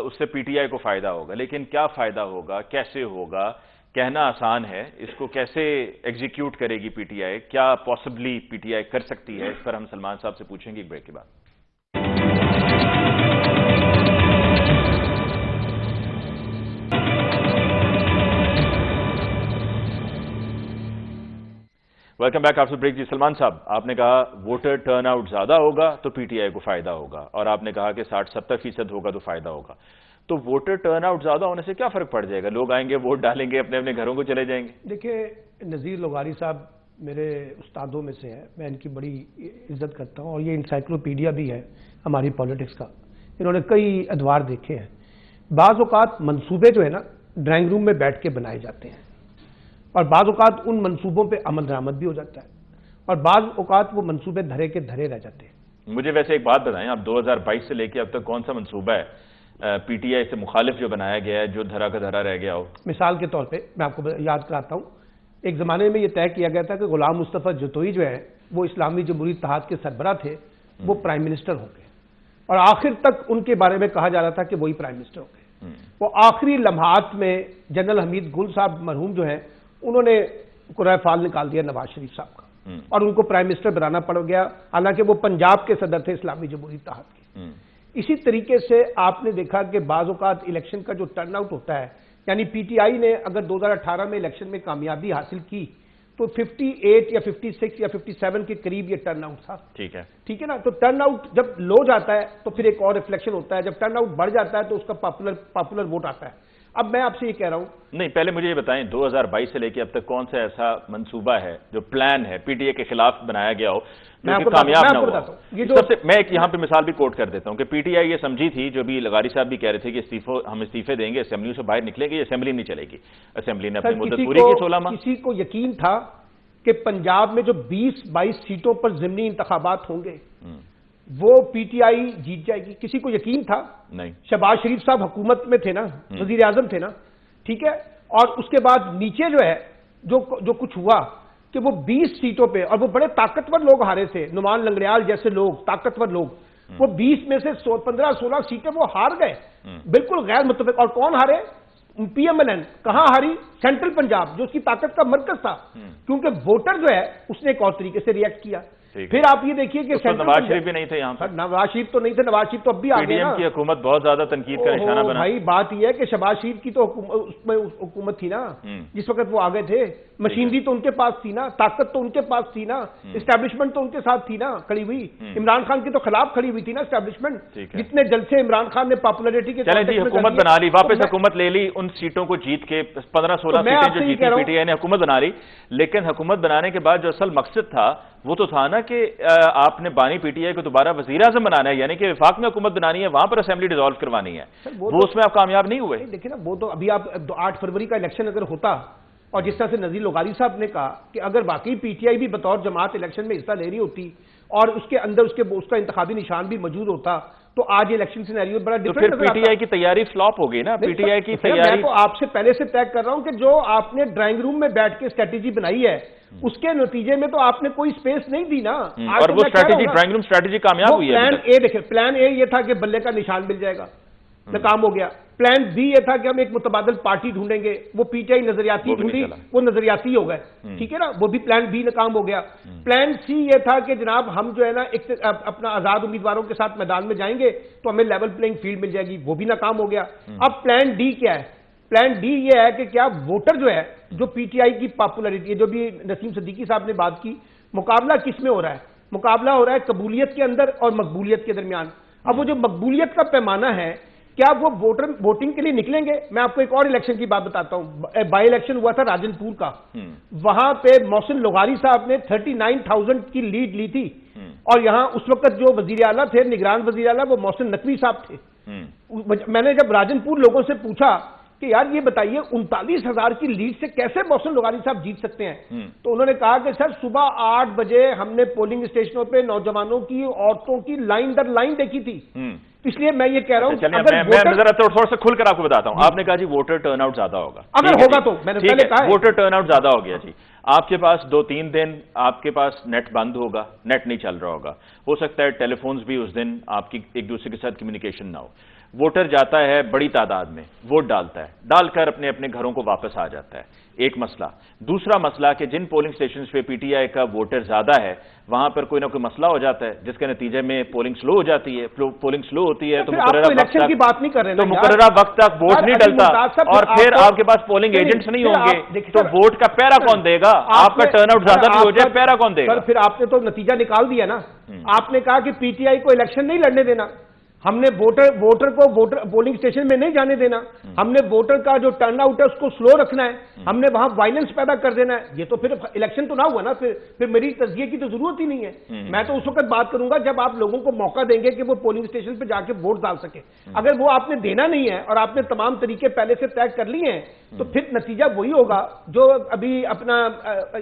उससे पीटीआई को फायदा होगा, लेकिन क्या फायदा होगा, कैसे होगा, कहना आसान है, इसको कैसे एग्जीक्यूट करेगी पीटीआई, क्या पॉसिबली पीटीआई कर सकती है, इस पर हम सलमान साहब से पूछेंगे एक ब्रेक के बाद। Welcome back after break. जी सलमान साहब, आपने कहा वोटर टर्नआउट ज्यादा होगा तो पीटीआई को फायदा होगा, और आपने कहा कि 60-70% होगा तो फायदा होगा। तो वोटर टर्नआउट ज्यादा होने से क्या फर्क पड़ जाएगा? लोग आएंगे, वोट डालेंगे, अपने अपने घरों को चले जाएंगे। देखिए, नज़ीर लोगारी साहब मेरे उस्तादों में से हैं, मैं इनकी बड़ी इज्जत करता हूँ और ये इंसाइक्लोपीडिया भी है हमारी पॉलिटिक्स का। इन्होंने कई अदवार देखे हैं। बाज़ औक़ात मंसूबे जो है ना ड्राइंग रूम में बैठ के बनाए जाते हैं और बाज़ औक़ात उन मंसूबों पे अमल दरामद भी हो जाता है और बाज़ औक़ात वो मंसूबे धरे के धरे रह जाते हैं। मुझे वैसे एक बात बताएं, आप 2022 से लेकर अब तक कौन सा मंसूबा है पीटीआई से मुखालिफ जो बनाया गया है जो धरा का धरा रह गया हो? मिसाल के तौर पे मैं आपको याद कराता हूँ, एक ज़माने में ये तय किया गया था कि गुलाम मुस्तफ़ा जतोई जो है वो इस्लामी जमहूरी इत्तेहाद के सरबराह थे, वो प्राइम मिनिस्टर होंगे, और आखिर तक उनके बारे में कहा जा रहा था कि वही प्राइम मिनिस्टर होंगे। वो आखिरी लम्हात में जनरल हमीद गुल साहब मरहूम जो है उन्होंने कुराए फाल निकाल दिया नवाज शरीफ साहब का और उनको प्राइम मिनिस्टर बनाना पड़ गया, हालांकि वो पंजाब के सदर थे इस्लामी जमहूरी इत्तेहाद के। इसी तरीके से आपने देखा कि बाज़ औक़ात इलेक्शन का जो टर्नआउट होता है, यानी पीटीआई ने अगर 2018 में इलेक्शन में कामयाबी हासिल की तो 58 या 56 या 57 के करीब ये टर्नआउट था। ठीक है ना। तो टर्नआउट जब लो जाता है तो फिर एक और रिफ्लेक्शन होता है, जब टर्नआउट बढ़ जाता है तो उसका पॉपुलर वोट आता है। अब मैं आपसे ये कह रहा हूं, नहीं, पहले मुझे ये बताएं 2022 से लेकर अब तक कौन सा ऐसा मंसूबा है जो प्लान है पीटीआई के खिलाफ बनाया गया हो जो कि कामयाब ना हुआ? सबसे मैं एक यहाँ पे मिसाल भी कोट कर देता हूं कि पीटीआई ये समझी थी, जो भी लगारी साहब भी कह रहे थे कि हम इस्तीफे देंगे, असेंबली से बाहर निकलेंगे, असेंबली नहीं चलेगी। असेंबली ने अपनी मुद्दत पूरी की 16 माह। किसी को यकीन था कि पंजाब में जो 20-22 सीटों पर ज़िमनी इंतखाबात होंगे वो पीटीआई जीत जाएगी? किसी को यकीन था? नहीं। शहबाज शरीफ साहब हुकूमत में थे ना, वजीर आजम थे ना, ठीक है। और उसके बाद नीचे जो है जो कुछ हुआ कि वो 20 सीटों पे, और वो बड़े ताकतवर लोग हारे थे, नुमान लंगड़ियाल जैसे लोग, ताकतवर लोग, वो 20 में से 15-16 सीटें वो हार गए, बिल्कुल गैर मुतफिक। और कौन हारे? पीएमएलएन। कहां हारी? सेंट्रल पंजाब, जो उसकी ताकत का मरकज था, क्योंकि वोटर जो है उसने एक और तरीके से रिएक्ट किया। फिर आप ये देखिए कि नवाज शरीफ भी नहीं थे यहाँ पर। नवाज शरीफ तो नहीं थे, नवाज शरीफ तो अब भी आ गए ना। की हुकूमत बहुत ज्यादा तनकीद का निशाना बना। भाई बात यह है कि शहबाज शरीफ की तो उसमें हुकूमत थी ना जिस वक्त वो आ गए थे, मशीनरी तो उनके पास थी ना, ताकत तो उनके पास थी ना, एस्टैब्लिशमेंट तो उनके साथ थी ना खड़ी हुई। इमरान खान के तो खिलाफ खड़ी हुई थी ना एस्टैब्लिशमेंट। जितने जलसे इमरान खान ने पॉपुलरिटी के हुकूमत बना ली, वापस हुकूमत ले ली, उन सीटों को जीत के 15-16 सीटें जो जीती पीटीआई ने हुकूमत बना ली। लेकिन हुकूमत बनाने के बाद जो असल मकसद था वो तो था ना कि आपने बानी पीटीआई को दोबारा वजीर आजम बनाना है, यानी कि विफाक में हुकूमत बनानी है, वहां पर असेंबली डिसॉल्व करवानी है। वो उसमें आप कामयाब नहीं हुए। देखिए ना, वो तो अभी आप 8 फरवरी का इलेक्शन अगर होता, और जिस तरह से नजीर लोगारी साहब ने कहा कि अगर वाकई पीटीआई भी बतौर जमात इलेक्शन में हिस्सा ले रही होती और उसके अंदर उसका इंतखाबी निशान भी मौजूद होता, तो आज इलेक्शन सिनेरियो बड़ा डिफरेंट। तो फिर पीटीआई की तैयारी फ्लॉप हो गई ना। पीटीआई की तैयारी मैं तो आपसे पहले से तय कर रहा हूं कि जो आपने ड्राइंग रूम में बैठ के स्ट्रेटेजी बनाई है उसके नतीजे में तो आपने कोई स्पेस नहीं दी ना। और वो स्ट्रेटेजी, ड्राइंग रूम स्ट्रेटेजी कामयाब हुई है। प्लान ए देखिए, प्लान ए ये था कि बल्ले का निशान मिल जाएगा, नाकाम हो गया। प्लान बी ये था कि हम एक मुतबादल पार्टी ढूंढेंगे, वो पीटीआई नजरियाती ढूंढी, वो नजरियाती हो गए, ठीक है ना, वो भी प्लान बी नाकाम हो गया। प्लान सी ये था कि जनाब हम जो है ना एक अपना आजाद उम्मीदवारों के साथ मैदान में जाएंगे तो हमें लेवल प्लेइंग फील्ड मिल जाएगी, वो भी नाकाम हो गया। अब प्लान डी क्या है? प्लान डी ये है कि क्या वोटर जो है, जो पीटीआई की पॉपुलरिटी, जो भी नसीम सिद्दीकी साहब ने बात की, मुकाबला किस में हो रहा है? मुकाबला हो रहा है कबूलियत के अंदर और मकबूलियत के दरमियान। अब वो जो मकबूलियत का पैमाना है, क्या वो वोटर वोटिंग के लिए निकलेंगे? मैं आपको एक और इलेक्शन की बात बताता हूं। बाई इलेक्शन हुआ था राजनपुर का, वहां पे मोहसिन लोगारी साहब ने 39,000 की लीड ली थी, और यहां उस वक्त जो वजीर आला थे, निगरान वजीर आला, वो मोहसिन नकवी साहब थे। मैंने जब राजनपुर लोगों से पूछा कि यार ये बताइए 39,000 की लीड से कैसे मोहसिन लोगारी साहब जीत सकते हैं, तो उन्होंने कहा कि सर सुबह 8 बजे हमने पोलिंग स्टेशनों पे नौजवानों की, औरतों की लाइन दर लाइन देखी थी। इसलिए मैं ये कह रहा हूं, मैं जरा थोड़ा सा खुलकर आपको बताता हूं। आपने कहा जी वोटर टर्नआउट ज्यादा होगा, अगर होगा तो मैंने पहले कहा वोटर टर्नआउट ज्यादा हो गया जी। आपके पास 2-3 दिन आपके पास नेट बंद होगा, नेट नहीं चल रहा होगा, हो सकता है टेलीफोन्स भी उस दिन आपकी एक दूसरे के साथ कम्युनिकेशन ना हो। वोटर जाता है बड़ी तादाद में, वोट डालता है, डालकर अपने अपने घरों को वापस आ जाता है, एक मसला। दूसरा मसला कि जिन पोलिंग स्टेशंस पे पीटीआई का वोटर ज्यादा है वहां पर कोई ना कोई मसला हो जाता है जिसके नतीजे में पोलिंग स्लो हो जाती है। पोलिंग स्लो होती है तो इलेक्शन की बात नहीं कर रहे, तो मुकर्ररा वक्त तक वोट नहीं डलता, और फिर आपके पास पोलिंग एजेंट्स नहीं होंगे तो वोट का पैरा कौन देगा? आपका टर्नआउट ज्यादा भी हो जाए, पैरा कौन देगा? फिर आपने तो नतीजा निकाल दिया ना। आपने कहा कि पीटीआई को इलेक्शन नहीं लड़ने देना, हमने वोटर को पोलिंग स्टेशन में नहीं जाने देना, हमने वोटर का जो टर्नआउट है उसको स्लो रखना है, हमने वहां वायलेंस पैदा कर देना है। ये तो फिर इलेक्शन तो ना हुआ ना, फिर मेरी तज़किये की तो जरूरत ही नहीं है। मैं तो उस वक्त बात करूंगा जब आप लोगों को मौका देंगे कि वो पोलिंग स्टेशन पे जाके वोट डाल सके। अगर वो आपने देना नहीं है और आपने तमाम तरीके पहले से तय कर लिए हैं तो फिर नतीजा वही होगा जो अभी अपना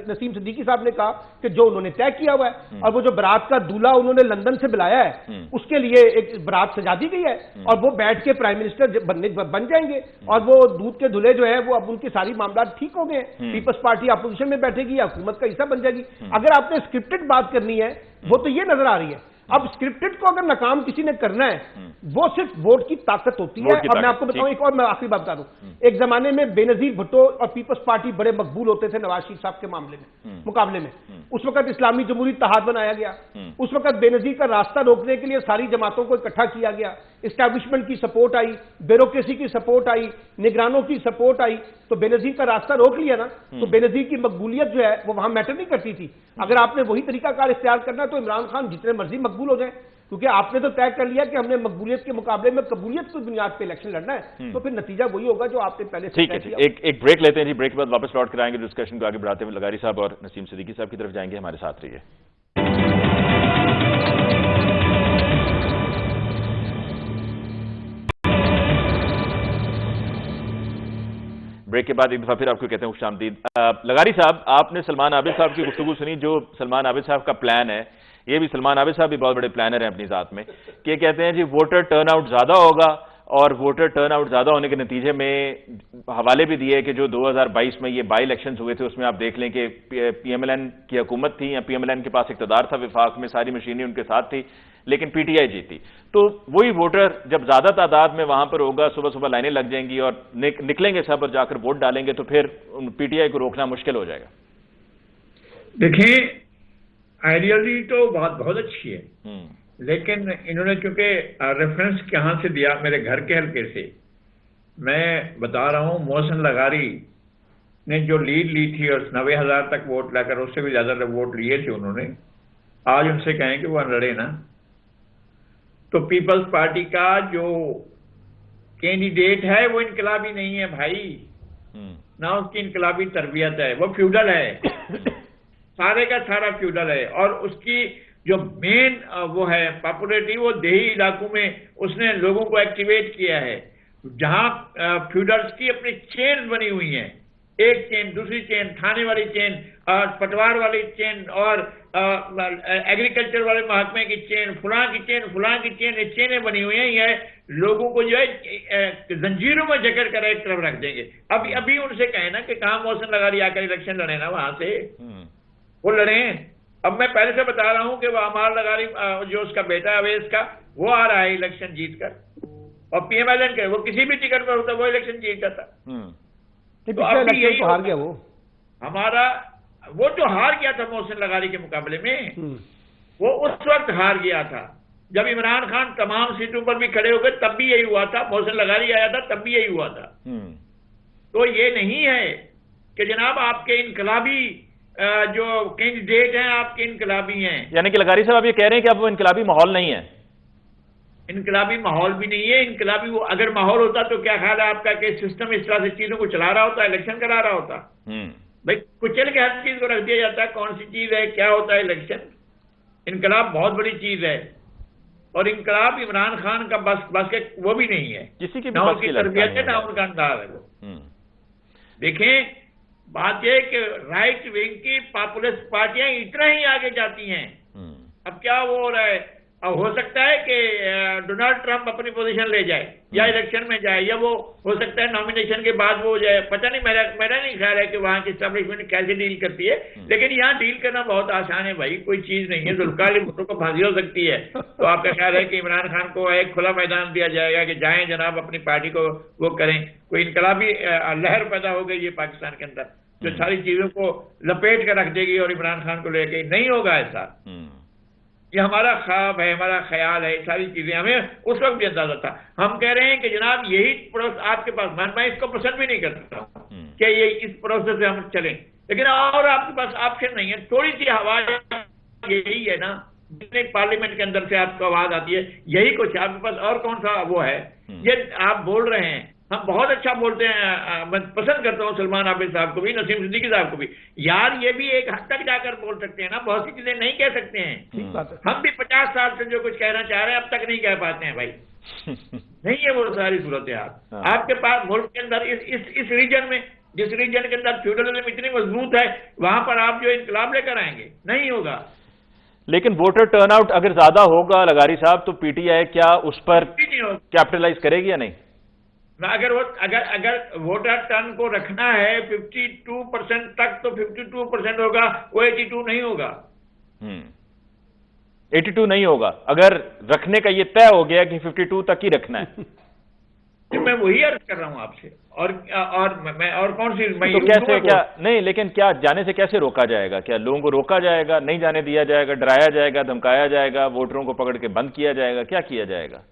नसीम सिद्दीकी साहब ने कहा कि जो उन्होंने तय किया हुआ है। और वो जो बारात का दूल्हा उन्होंने लंदन से बुलाया है उसके लिए एक बारात सजा दी गई है और वो बैठ के प्राइम मिनिस्टर बन जाएंगे, और वो दूध के धुले जो है वो अब उनके सारी मामला ठीक हो गए। पीपल्स पार्टी अपोजिशन में बैठेगी या हुकूमत का हिस्सा बन जाएगी। अगर आपने स्क्रिप्टेड बात करनी है वो तो ये नजर आ रही है। अब स्क्रिप्टेड को अगर नाकाम किसी ने करना है वो सिर्फ वोट की ताकत होती है। और मैं आपको बताऊं एक और, मैं आखिरी बात बता दूं, एक जमाने में बेनजीर भुट्टो और पीपल्स पार्टी बड़े मकबूल होते थे नवाज शरीफ साहब के मुकाबले में। उस वक्त इस्लामी जमहूरी इत्तेहाद बनाया गया, उस वक्त बेनजीर का रास्ता रोकने के लिए सारी जमातों को इकट्ठा किया गया, एस्टैब्लिशमेंट की सपोर्ट आई, ब्यूरोक्रेसी की सपोर्ट आई, निगरानों की सपोर्ट आई, तो बेनजीर का रास्ता रोक लिया ना, तो बेनजीर की मकबूलियत जो है वो वहां मैटर नहीं करती थी। अगर आपने वही तरीकाकार इख्तियार करना है तो इमरान खान जितने मर्जी मकबूल हो जाए, क्योंकि आपने तो तय कर लिया कि हमने मकबूलियत के मुकाबले में कबूलियत की बुनियाद पे इलेक्शन लड़ना है, तो फिर नतीजा वही होगा जो आपने पहले से ठीक है। एक ब्रेक लेते हैं जी, ब्रेक के बाद वापस लौट कर आएंगे, डिस्कशन को आगे बढ़ाते हुए लगारी साहब और नसीम सिद्दीकी साहब की तरफ जाएंगे। हमारे साथ रहिए। ब्रेक के बाद एक दफा फिर आपको कहते हैं खुशामदीद। लगारी साहब, आपने सलमान आबिद साहब की गुफ्तगू सुनी, जो सलमान आबिद साहब का प्लान है, ये भी सलमान आबिद साहब भी बहुत बड़े प्लानर हैं अपनी जात में, कि कहते हैं जी वोटर टर्नआउट ज्यादा होगा, और वोटर टर्नआउट ज्यादा होने के नतीजे में हवाले भी दिए कि जो 2022 में ये बाई इलेक्शंस हुए थे उसमें आप देख लें कि पीएमएलएन की हुकूमत थी, या पीएमएलएन के पास इक़्तिदार था, विफाक में सारी मशीनरी उनके साथ थी, लेकिन पीटीआई जीती। तो वही वोटर जब ज्यादा तादाद में वहां पर होगा, सुबह सुबह लाइनें लग जाएंगी और निकलेंगे सब और जाकर वोट डालेंगे, तो फिर पीटीआई को रोकना मुश्किल हो जाएगा। देखिए, आइडियोलॉजी तो बहुत अच्छी है, लेकिन इन्होंने चूंकि रेफरेंस कहां से दिया, मेरे घर के हल्के से मैं बता रहा हूं, मोहसिन लगारी ने जो लीड ली थी और 90,000 तक वोट लाकर, उससे भी ज्यादा वोट लिए थे उन्होंने, आज उनसे कहें कि वो लड़े ना, तो पीपल्स पार्टी का जो कैंडिडेट है वो इनकलाबी नहीं है भाई, ना उसकी इनकलाबी तरबियत है, वो फ्यूडल है, सारे का सारा फ्यूडल है, और उसकी जो मेन वो है पॉपुलरिटी, वो देही इलाकों में उसने लोगों को एक्टिवेट किया है, जहां फ्यूडल्स की अपनी चेन बनी हुई हैं, एक चेन दूसरी चेन, थाने वाली चेन और पटवार वाली चेन और एग्रीकल्चर वाले महकमे की चेन, फुलां की चेन, ये चेनें बनी हुई हैं। ये लोगों को जो है जंजीरों में जकड़ कर एक तरफ रख देंगे। अभी उनसे कहे ना कि कहां मोहसिन लगारी आकर इलेक्शन लड़े ना, वहां से वो लड़े। अब मैं पहले से बता रहा हूं कि वो अमार लगारी जो उसका बेटा है अवैस का, वो आ रहा है इलेक्शन जीत कर, और पीएमएलएन के वो किसी भी टिकट पर होता वो इलेक्शन जीत जाता। तो अभी यही हार गया, वो हमारा वो जो हार गया था मोहसिन लगारी के मुकाबले में, वो उस वक्त हार गया था जब इमरान खान तमाम सीटों पर भी खड़े हो गए, तब भी यही हुआ था। मोहसिन लगारी आया था, तब भी यही हुआ था। तो ये नहीं है कि जनाब आपके इनकलाबी जो कैंडिडेट हैं आपके इनकलाबी हैं, यानी कि लगारी साहब आप ये कह रहे हैं कि अब वो इनकलाबी माहौल नहीं है। इनकलाबी माहौल भी नहीं है। इनकलाबी वो अगर माहौल होता तो क्या ख्याल है आपका कि सिस्टम इस तरह से चीजों को चला रहा होता, इलेक्शन करा रहा होता? भाई कुचल के हर चीज को रख दिया जाता है, कौन सी चीज है, क्या होता है इलेक्शन। इनकलाब बहुत बड़ी चीज है, और इनकलाब इमरान खान का बस के वो भी नहीं है, किसी की ना उनकी तरबियत है, ना उनका अंदाज है वो। देखें, बात यह कि राइट विंग की पॉपुलिस्ट पार्टियां इतना ही आगे जाती हैं। अब क्या वो हो रहा है, अब हो सकता है कि डोनाल्ड ट्रंप अपनी पोजीशन ले जाए या इलेक्शन में जाए, या वो हो सकता है नॉमिनेशन के बाद वो हो जाए, पता नहीं। मेरा नहीं ख्याल है कि वहां की एस्टैब्लिशमेंट कैसे डील करती है, लेकिन यहाँ डील करना बहुत आसान है भाई, कोई चीज नहीं है। जुल्फकार अली भुट्टो को फांसी हो सकती है, तो आपका ख्याल है कि इमरान खान को एक खुला मैदान दिया जाएगा कि जाएं जनाब अपनी पार्टी को वो करें? कोई इनकलाबी लहर पैदा हो गई है पाकिस्तान के अंदर जो सारी चीजों को लपेट कर रख देगी और इमरान खान को लेके, नहीं होगा ऐसा। ये हमारा ख्वाब है, हमारा ख्याल है, सारी चीजें हमें उस वक्त भी अंदाजा था। हम कह रहे हैं कि जनाब यही प्रोसेस आपके पास, मैं इसको पसंद भी नहीं करता कि ये इस प्रोसेस से हम चलें, लेकिन और आपके पास ऑप्शन नहीं है। थोड़ी सी हवा यही है ना, जितने पार्लियामेंट के अंदर से आपको आवाज आती है, यही कुछ आपके पास और कौन सा वो है? ये आप बोल रहे हैं, हम बहुत अच्छा बोलते हैं, मैं पसंद करता हूं सलमान आबिद साहब को भी, नसीम सिद्दीकी साहब को भी। यार ये भी एक हद तक जाकर बोल सकते हैं ना, बहुत सी चीजें नहीं कह सकते हैं। हम भी 50 साल से जो कुछ कहना चाह रहे हैं अब तक नहीं कह पाते हैं भाई। नहीं है वो सारी सूरत यार आपके पास मुल्क के अंदर, इस रीजन में, जिस रीजन के अंदर फ्यूडलिज्म इतनी मजबूत है, वहां पर आप जो इनकलाब लेकर आएंगे, नहीं होगा। लेकिन वोटर टर्नआउट अगर ज्यादा होगा लगारी साहब, तो पीटीआई क्या उस पर कैपिटलाइज करेगी या नहीं? अगर वोटर टर्न को रखना है 52% तक, तो 52% होगा, वो 82 नहीं होगा। 82 नहीं होगा। अगर रखने का ये तय हो गया कि 52 तक ही रखना है मैं वही अर्ज कर रहा हूं आपसे। और मैं और कौन सी मैं तो कैसे क्या नहीं, लेकिन क्या जाने से कैसे रोका जाएगा? क्या लोगों को रोका जाएगा, नहीं जाने दिया जाएगा, डराया जाएगा, धमकाया जाएगा, वोटरों को पकड़ के बंद किया जाएगा, क्या किया जाएगा?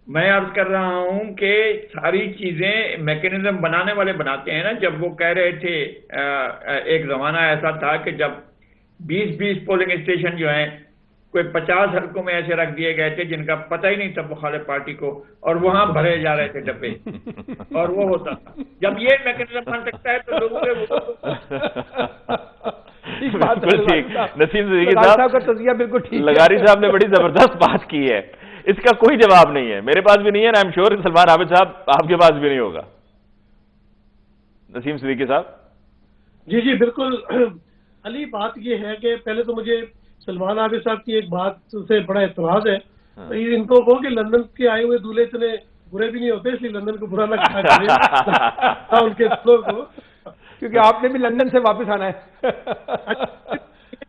मैं अर्ज कर रहा हूं कि सारी चीजें मैकेनिज्म बनाने वाले बनाते हैं ना। जब वो कह रहे थे एक जमाना ऐसा था कि जब 20-20 पोलिंग स्टेशन जो हैं कोई 50 हल्कों में ऐसे रख दिए गए थे जिनका पता ही नहीं था मुखालिफ पार्टी को, और वहां भरे जा रहे थे डब्बे, और वो होता था। जब ये मैकेनिज्म बन सकता है तो लोगों के बिल्कुल ठीक। नसीम सिद्दीकी साहब का तज़किया बिल्कुल ठीक। लगारी साहब ने बड़ी जबरदस्त बात की है, इसका कोई जवाब नहीं है, मेरे पास भी नहीं है, I am sure Salman Abid साहब आपके पास भी नहीं होगा। नसीम सिद्दीकी साहब। जी जी बिल्कुल अली, बात ये है कि पहले तो मुझे सलमान आबिद साहब की एक बात से बड़ा एतराज है। तो इनको कहो कि लंदन के आए हुए दूल्हे इतने बुरे भी नहीं होते, इसलिए लंदन को बुरा लगता है उनके को, क्योंकि आपने भी लंदन से वापस आना है।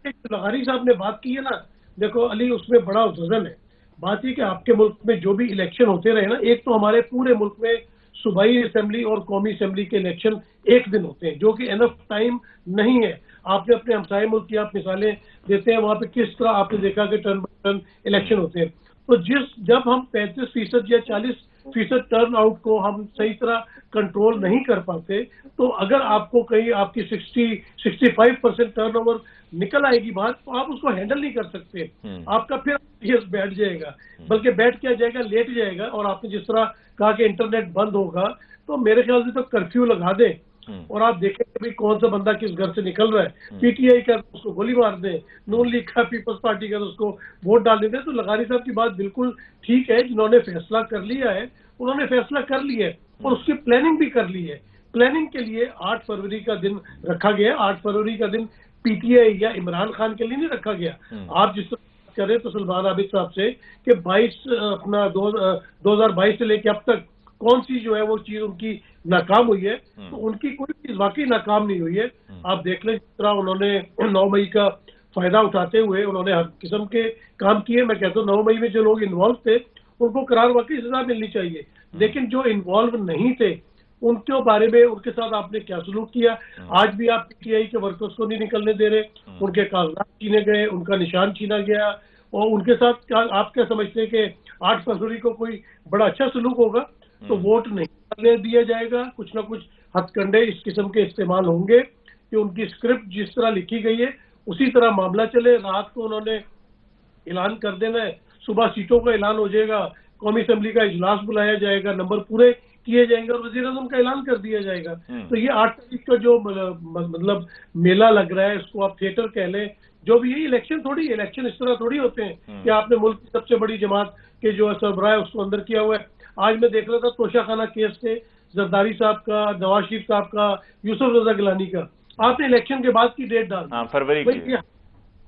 लगारी साहब ने बात की है ना, देखो अली, उसमें बड़ा वजन है। बात ये कि आपके मुल्क में जो भी इलेक्शन होते रहे ना, एक तो हमारे पूरे मुल्क में सूबाई असेंबली और कौमी असेंबली के इलेक्शन एक दिन होते हैं, जो कि एनफ टाइम नहीं है। आपने अपने हमसाये मुल्क की आप मिसालें देते हैं, वहां पे किस तरह आपने देखा कि टर्न बाय टर्न इलेक्शन होते हैं। तो जब हम 35% या 40% टर्न आउट को हम सही तरह कंट्रोल नहीं कर पाते, तो अगर आपको कहीं आपकी 60-65% टर्न ओवर निकल आएगी बात, तो आप उसको हैंडल नहीं कर सकते। आपका फिर बैठ जाएगा, बल्कि बैठ क्या जाएगा, लेट जाएगा। और आपने जिस तरह कहा कि इंटरनेट बंद होगा, तो मेरे ख्याल से तो कर्फ्यू लगा दें और आप देखें कि भाई कौन सा बंदा किस घर से निकल रहा है। पीटीआई का उसको गोली मार दें, नून लीग का, पीपल्स पार्टी का उसको वोट डाल देते। तो लगारी साहब की बात बिल्कुल ठीक है, जिन्होंने फैसला कर लिया है उन्होंने फैसला कर लिया है और उसकी प्लानिंग भी कर ली है। प्लानिंग के लिए 8 फरवरी का दिन रखा गया। 8 फरवरी का दिन पीटीआई या इमरान खान के लिए नहीं रखा गया। आप जिस तरह करें तो सलमान आबिद साहब से कि 2022 से लेकर अब तक कौन सी जो है वो चीज उनकी नाकाम हुई है, तो उनकी कोई चीज वाकई नाकाम नहीं हुई है। आप देख लें, जिस तरह उन्होंने 9 मई का फायदा उठाते हुए उन्होंने हर किस्म के काम किए। मैं कहता हूँ 9 मई में जो लोग इन्वॉल्व थे उनको करार वाकई सजा मिलनी चाहिए, लेकिन जो इन्वॉल्व नहीं थे उनके बारे में उनके साथ आपने क्या सलूक किया। आज भी आप पीटीआई के वर्कर्स को नहीं निकलने दे रहे, उनके कागजात छीने गए, उनका निशान छीना गया, और उनके साथ आप क्या समझते हैं कि 8 फरवरी को कोई बड़ा अच्छा सलूक होगा? तो वोट नहीं करने दिया जाएगा। कुछ ना कुछ हथकंडे इस किस्म के इस्तेमाल होंगे कि उनकी स्क्रिप्ट जिस तरह लिखी गई है उसी तरह मामला चले। रात को उन्होंने ऐलान कर देना है, सुबह सीटों का ऐलान हो जाएगा, कौमी असेंबली का इजलास बुलाया जाएगा, नंबर पूरे किए जाएंगे और वज़ीर-ए-आज़म का ऐलान कर दिया जाएगा। तो ये 8 तारीख का जो मतलब मेला लग रहा है, उसको आप थिएटर कह लें, जो भी ये इलेक्शन थोड़ी, इलेक्शन इस तरह थोड़ी होते हैं कि आपने मुल्क की सबसे बड़ी जमात के जो सरबराह है उसको अंदर किया हुआ है। आज मैं देख रहा था तोशाखाना केस से जरदारी साहब का, नवाज शरीफ साहब का, यूसुफ रजा गिलानी का, आपने इलेक्शन के बाद की डेट डाल दी। फरवरी की।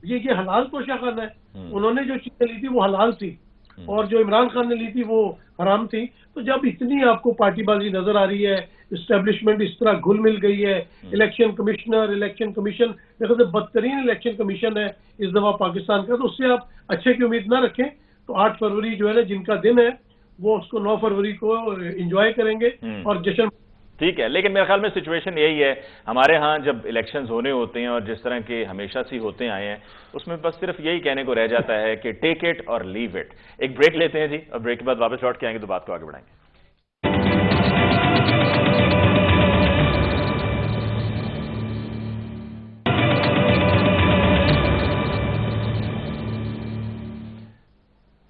ये हलाल तोशाखाना है। उन्होंने जो चीजें ली थी वो हलाल थी और जो इमरान खान ने ली थी वो हराम थी। तो जब इतनी आपको पार्टीबाजी नजर आ रही है, इस्टेब्लिशमेंट इस तरह घुल मिल गई है, इलेक्शन कमिश्नर, इलेक्शन कमीशन देखो तो बदतरीन इलेक्शन कमीशन है इस दफा पाकिस्तान का, तो उससे आप अच्छे की उम्मीद ना रखें। तो 8 फरवरी जो है ना, जिनका दिन है, वो उसको 9 फरवरी को एंजॉय करेंगे और जश्न। ठीक है, लेकिन मेरे ख्याल में सिचुएशन यही है, हमारे यहाँ जब इलेक्शंस होने होते हैं और जिस तरह के हमेशा से होते आए हैं, उसमें बस सिर्फ यही कहने को रह जाता है कि टेक इट और लीव इट। एक ब्रेक लेते हैं जी, और ब्रेक के बाद वापस लौट के आएंगे तो बात को आगे बढ़ाएंगे।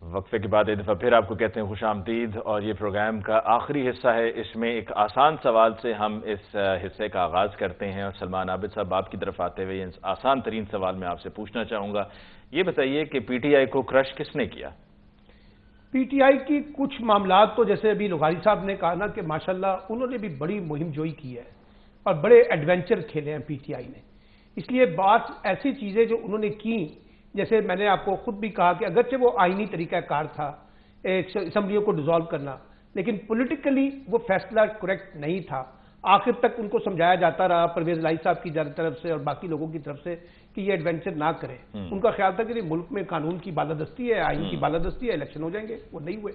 वक्फे के बाद एक दफ़ा फिर आपको कहते हैं खुशामदीद, और ये प्रोग्राम का आखिरी हिस्सा है। इसमें एक आसान सवाल से हम इस हिस्से का आगाज़ करते हैं, और सलमान आबिद साहब आपकी तरफ आते हुए इस आसान तरीन सवाल मैं आपसे पूछना चाहूँगा। ये बताइए कि पीटीआई को क्रश किसने किया? पीटीआई की कुछ मामला, तो जैसे अभी लगारी साहब ने कहा ना कि माशाल्लाह उन्होंने भी बड़ी मुहिम जोई की है और बड़े एडवेंचर खेले हैं पीटीआई ने। इसलिए बात ऐसी चीज़ें जो उन्होंने की, जैसे मैंने आपको खुद भी कहा कि अगरचे वो आईनी तरीक़ाकार था एक असम्बलियों को डिसॉल्व करना, लेकिन पॉलिटिकली वो फैसला करेक्ट नहीं था। आखिर तक उनको समझाया जाता रहा परवेज लाई साहब की तरफ से और बाकी लोगों की तरफ से कि ये एडवेंचर ना करें। उनका ख्याल था कि मुल्क में कानून की बालादस्ती है, आइन की बालादस्ती है, इलेक्शन हो जाएंगे, वो नहीं हुए।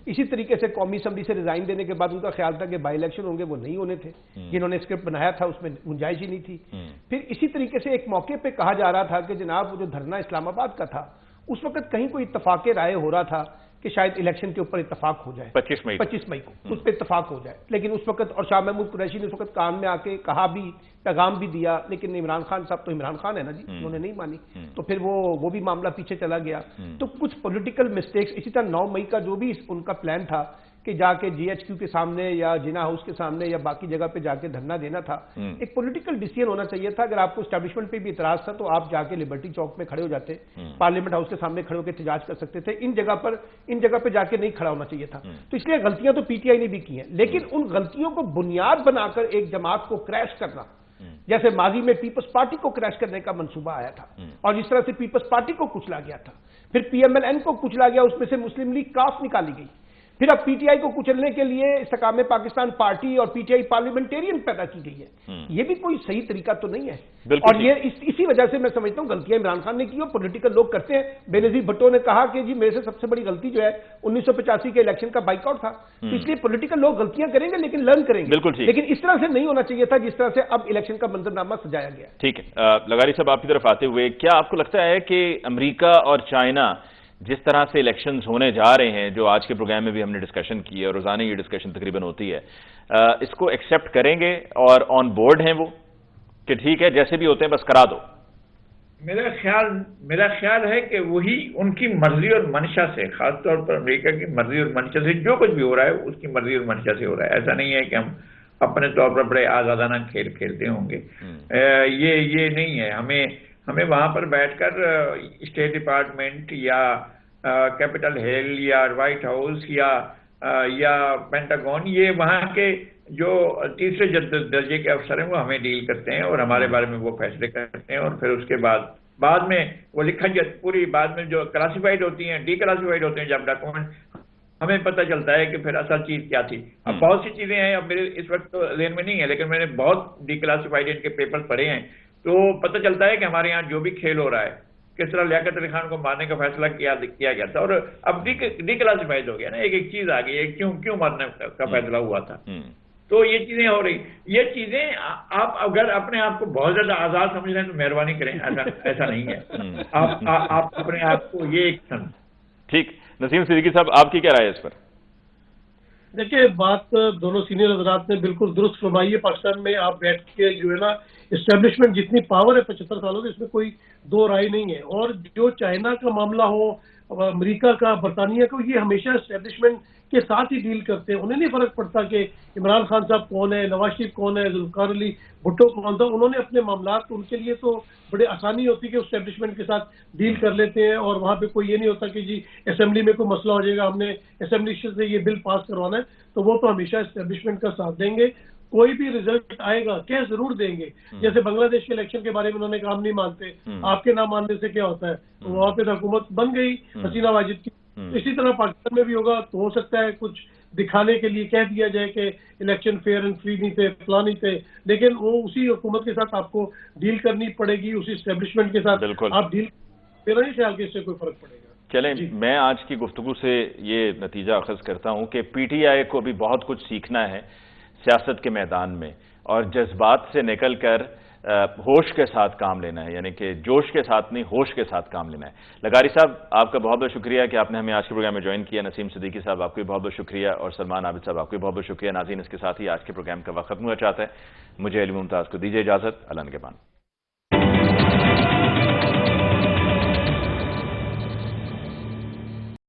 इसी तरीके से कौमी असम्बली से रिजाइन देने के बाद उनका ख्याल था कि बाई इलेक्शन होंगे, वो नहीं होने थे। जिन्होंने स्क्रिप्ट बनाया था उसमें गुंजाइश ही नहीं थी। फिर इसी तरीके से एक मौके पर कहा जा रहा था कि जनाब वो जो धरना इस्लामाबाद का था उस वक्त कहीं कोई इत्तफाक राय हो रहा था कि शायद इलेक्शन के ऊपर इत्तफाक हो जाए 25 मई को उस पर इत्तफाक हो जाए। लेकिन उस वक्त और शाह महमूद कुरैशी ने उस वक्त कान में आके कहा भी, पैगाम भी दिया, लेकिन इमरान खान साहब तो इमरान खान है ना जी, उन्होंने नहीं मानी। तो फिर वो भी मामला पीछे चला गया। तो कुछ पॉलिटिकल मिस्टेक्स, इसी तरह 9 मई का जो भी उनका प्लान था कि जाके जीएचक्यू के सामने या जिना हाउस के सामने या बाकी जगह पे जाके धरना देना था, एक पॉलिटिकल डिसीजन होना चाहिए था। अगर आपको एस्टैब्लिशमेंट पे भी इतराज था तो आप जाके लिबर्टी चौक में खड़े हो जाते, पार्लियामेंट हाउस के सामने खड़े होकर एहतजाज कर सकते थे। इन जगह पर जाके नहीं खड़ा होना चाहिए था। तो इसलिए गलतियां तो पीटीआई ने भी की हैं, लेकिन उन गलतियों को बुनियाद बनाकर एक जमात को क्रैश करना, जैसे माजी में पीपल्स पार्टी को क्रैश करने का मंसूबा आया था और जिस तरह से पीपल्स पार्टी को कुचला गया था, फिर पीएमएलएन को कुचला गया, उसमें से मुस्लिम लीग काफ निकाली गई, फिर अब पीटीआई को कुचलने के लिए इस्तेकाम पाकिस्तान पार्टी और पीटीआई पार्लियामेंटेरियन पैदा की गई है। ये भी कोई सही तरीका तो नहीं है। और ये इसी वजह से मैं समझता हूं गलतियां इमरान खान ने की और पॉलिटिकल लोग करते हैं। बेनजीर भुट्टो ने कहा कि जी मेरे से सबसे बड़ी गलती जो है 1985 के इलेक्शन का बाइकआउट था। तो इसलिए पॉलिटिकल लोग गलतियां करेंगे लेकिन लर्न करेंगे। लेकिन इस तरह से नहीं होना चाहिए था जिस तरह से अब इलेक्शन का मंजरनामा सजाया गया। ठीक है, लगारी साहब आपकी तरफ आते हुए, क्या आपको लगता है कि अमेरिका और चाइना जिस तरह से इलेक्शंस होने जा रहे हैं, जो आज के प्रोग्राम में भी हमने डिस्कशन की है और रोजाना ये डिस्कशन तकरीबन होती है, इसको एक्सेप्ट करेंगे और ऑन बोर्ड हैं वो कि ठीक है जैसे भी होते हैं बस करा दो? मेरा ख्याल है कि वही उनकी मर्जी और मंशा से, खासतौर पर अमेरिका की मर्जी और मंशा से जो कुछ भी हो रहा है उसकी मर्जी और मंशा से हो रहा है। ऐसा नहीं है कि हम अपने तौर पर बड़े आजादाना खेल खेलते होंगे। ये नहीं है। हमें वहां पर बैठकर स्टेट डिपार्टमेंट या कैपिटल हिल या व्हाइट हाउस या पेंटागन, ये वहां के जो तीसरे दर्जे के अफसर हैं वो हमें डील करते हैं और हमारे बारे में वो फैसले करते हैं। और फिर उसके बाद में वो लिखा पूरी बाद में जो क्लासिफाइड होती हैं, डीक्लासिफाइड होते हैं जब डॉक्यूमेंट, हमें पता चलता है कि फिर असल चीज क्या थी। अब बहुत सी चीजें हैं, अब मेरे इस वक्त तो ज़हन में नहीं है, लेकिन मैंने बहुत डीक्लासिफाइड इनके पेपर पढ़े हैं, तो पता चलता है कि हमारे यहाँ जो भी खेल हो रहा है, किस तरह लियाकत अली खान को मारने का फैसला किया गया था और अब डीक्लासिफाइड हो गया ना, एक चीज आ गई, क्यों मारने का फैसला हुआ था। तो ये चीजें हो रही, ये चीजें आप अगर अपने आप को बहुत ज्यादा आजाद समझ रहे हैं तो मेहरबानी करें, ऐसा नहीं है। आप अपने आप को ये एक ठीक। नसीम सिद्दीकी साहब आपकी क्या राय है इस पर? देखिए, बात दोनों सीनियर हजरात ने बिल्कुल दुरुस्त फरमाई है। पाकिस्तान में आप बैठ के जो है ना, एस्टेब्लिशमेंट जितनी पावर है 75 सालों की, इसमें कोई दो राय नहीं है। और जो चाइना का मामला हो, अमेरिका का, बरतानिया का, ये हमेशा एस्टेब्लिशमेंट के साथ ही डील करते हैं। उन्हें नहीं फर्क पड़ता कि इमरान खान साहब कौन है, नवाज शरीफ कौन है, जुल्फिकार अली भुट्टो कौन था। उन्होंने अपने मामला, उनके लिए तो बड़े आसानी होती है कि एस्टेब्लिशमेंट के साथ डील कर लेते हैं और वहां पे कोई ये नहीं होता कि जी असेंबली में कोई मसला हो जाएगा, हमने असेंबली से ये बिल पास करवाना है, तो वो तो हमेशा एस्टेब्लिशमेंट का साथ देंगे। कोई भी रिजल्ट आएगा कह जरूर देंगे। जैसे बांग्लादेश के इलेक्शन के बारे में उन्होंने काम नहीं मानते, आपके ना मानने से क्या होता है, तो वहां पे हुकूमत बन गई हसीना वाजिद की। इसी तरह पाकिस्तान में भी होगा, तो हो सकता है कुछ दिखाने के लिए कह दिया जाए कि इलेक्शन फेयर एंड फ्री नहीं थे, फला नहीं थे, लेकिन वो उसी हुकूमत के साथ आपको डील करनी पड़ेगी, उसी एस्टेब्लिशमेंट के साथ आप डील। मेरा नहीं ख्याल कि इससे कोई फर्क पड़ेगा। चलें, मैं आज की गुफ्तगू से ये नतीजा अखज़ करता हूं कि पीटीआई को भी बहुत कुछ सीखना है सियासत के मैदान में और जज्बात से निकलकर होश के साथ काम लेना है, यानी कि जोश के साथ नहीं, होश के साथ काम लेना है। लगारी साहब आपका बहुत बहुत शुक्रिया कि आपने हमें आज के प्रोग्राम में ज्वाइन किया। नसीम सिद्दीकी साहब आपको भी बहुत बहुत शुक्रिया और सलमान आबिद साहब आपको भी बहुत बहुत शुक्रिया। नाज़रीन, इसके साथ ही आज के प्रोग्राम का वक्त खत्म हुआ चाहता है। मुझे अली मुमताज़ को दीजिए इजाज़त। अल्लाह के बाद।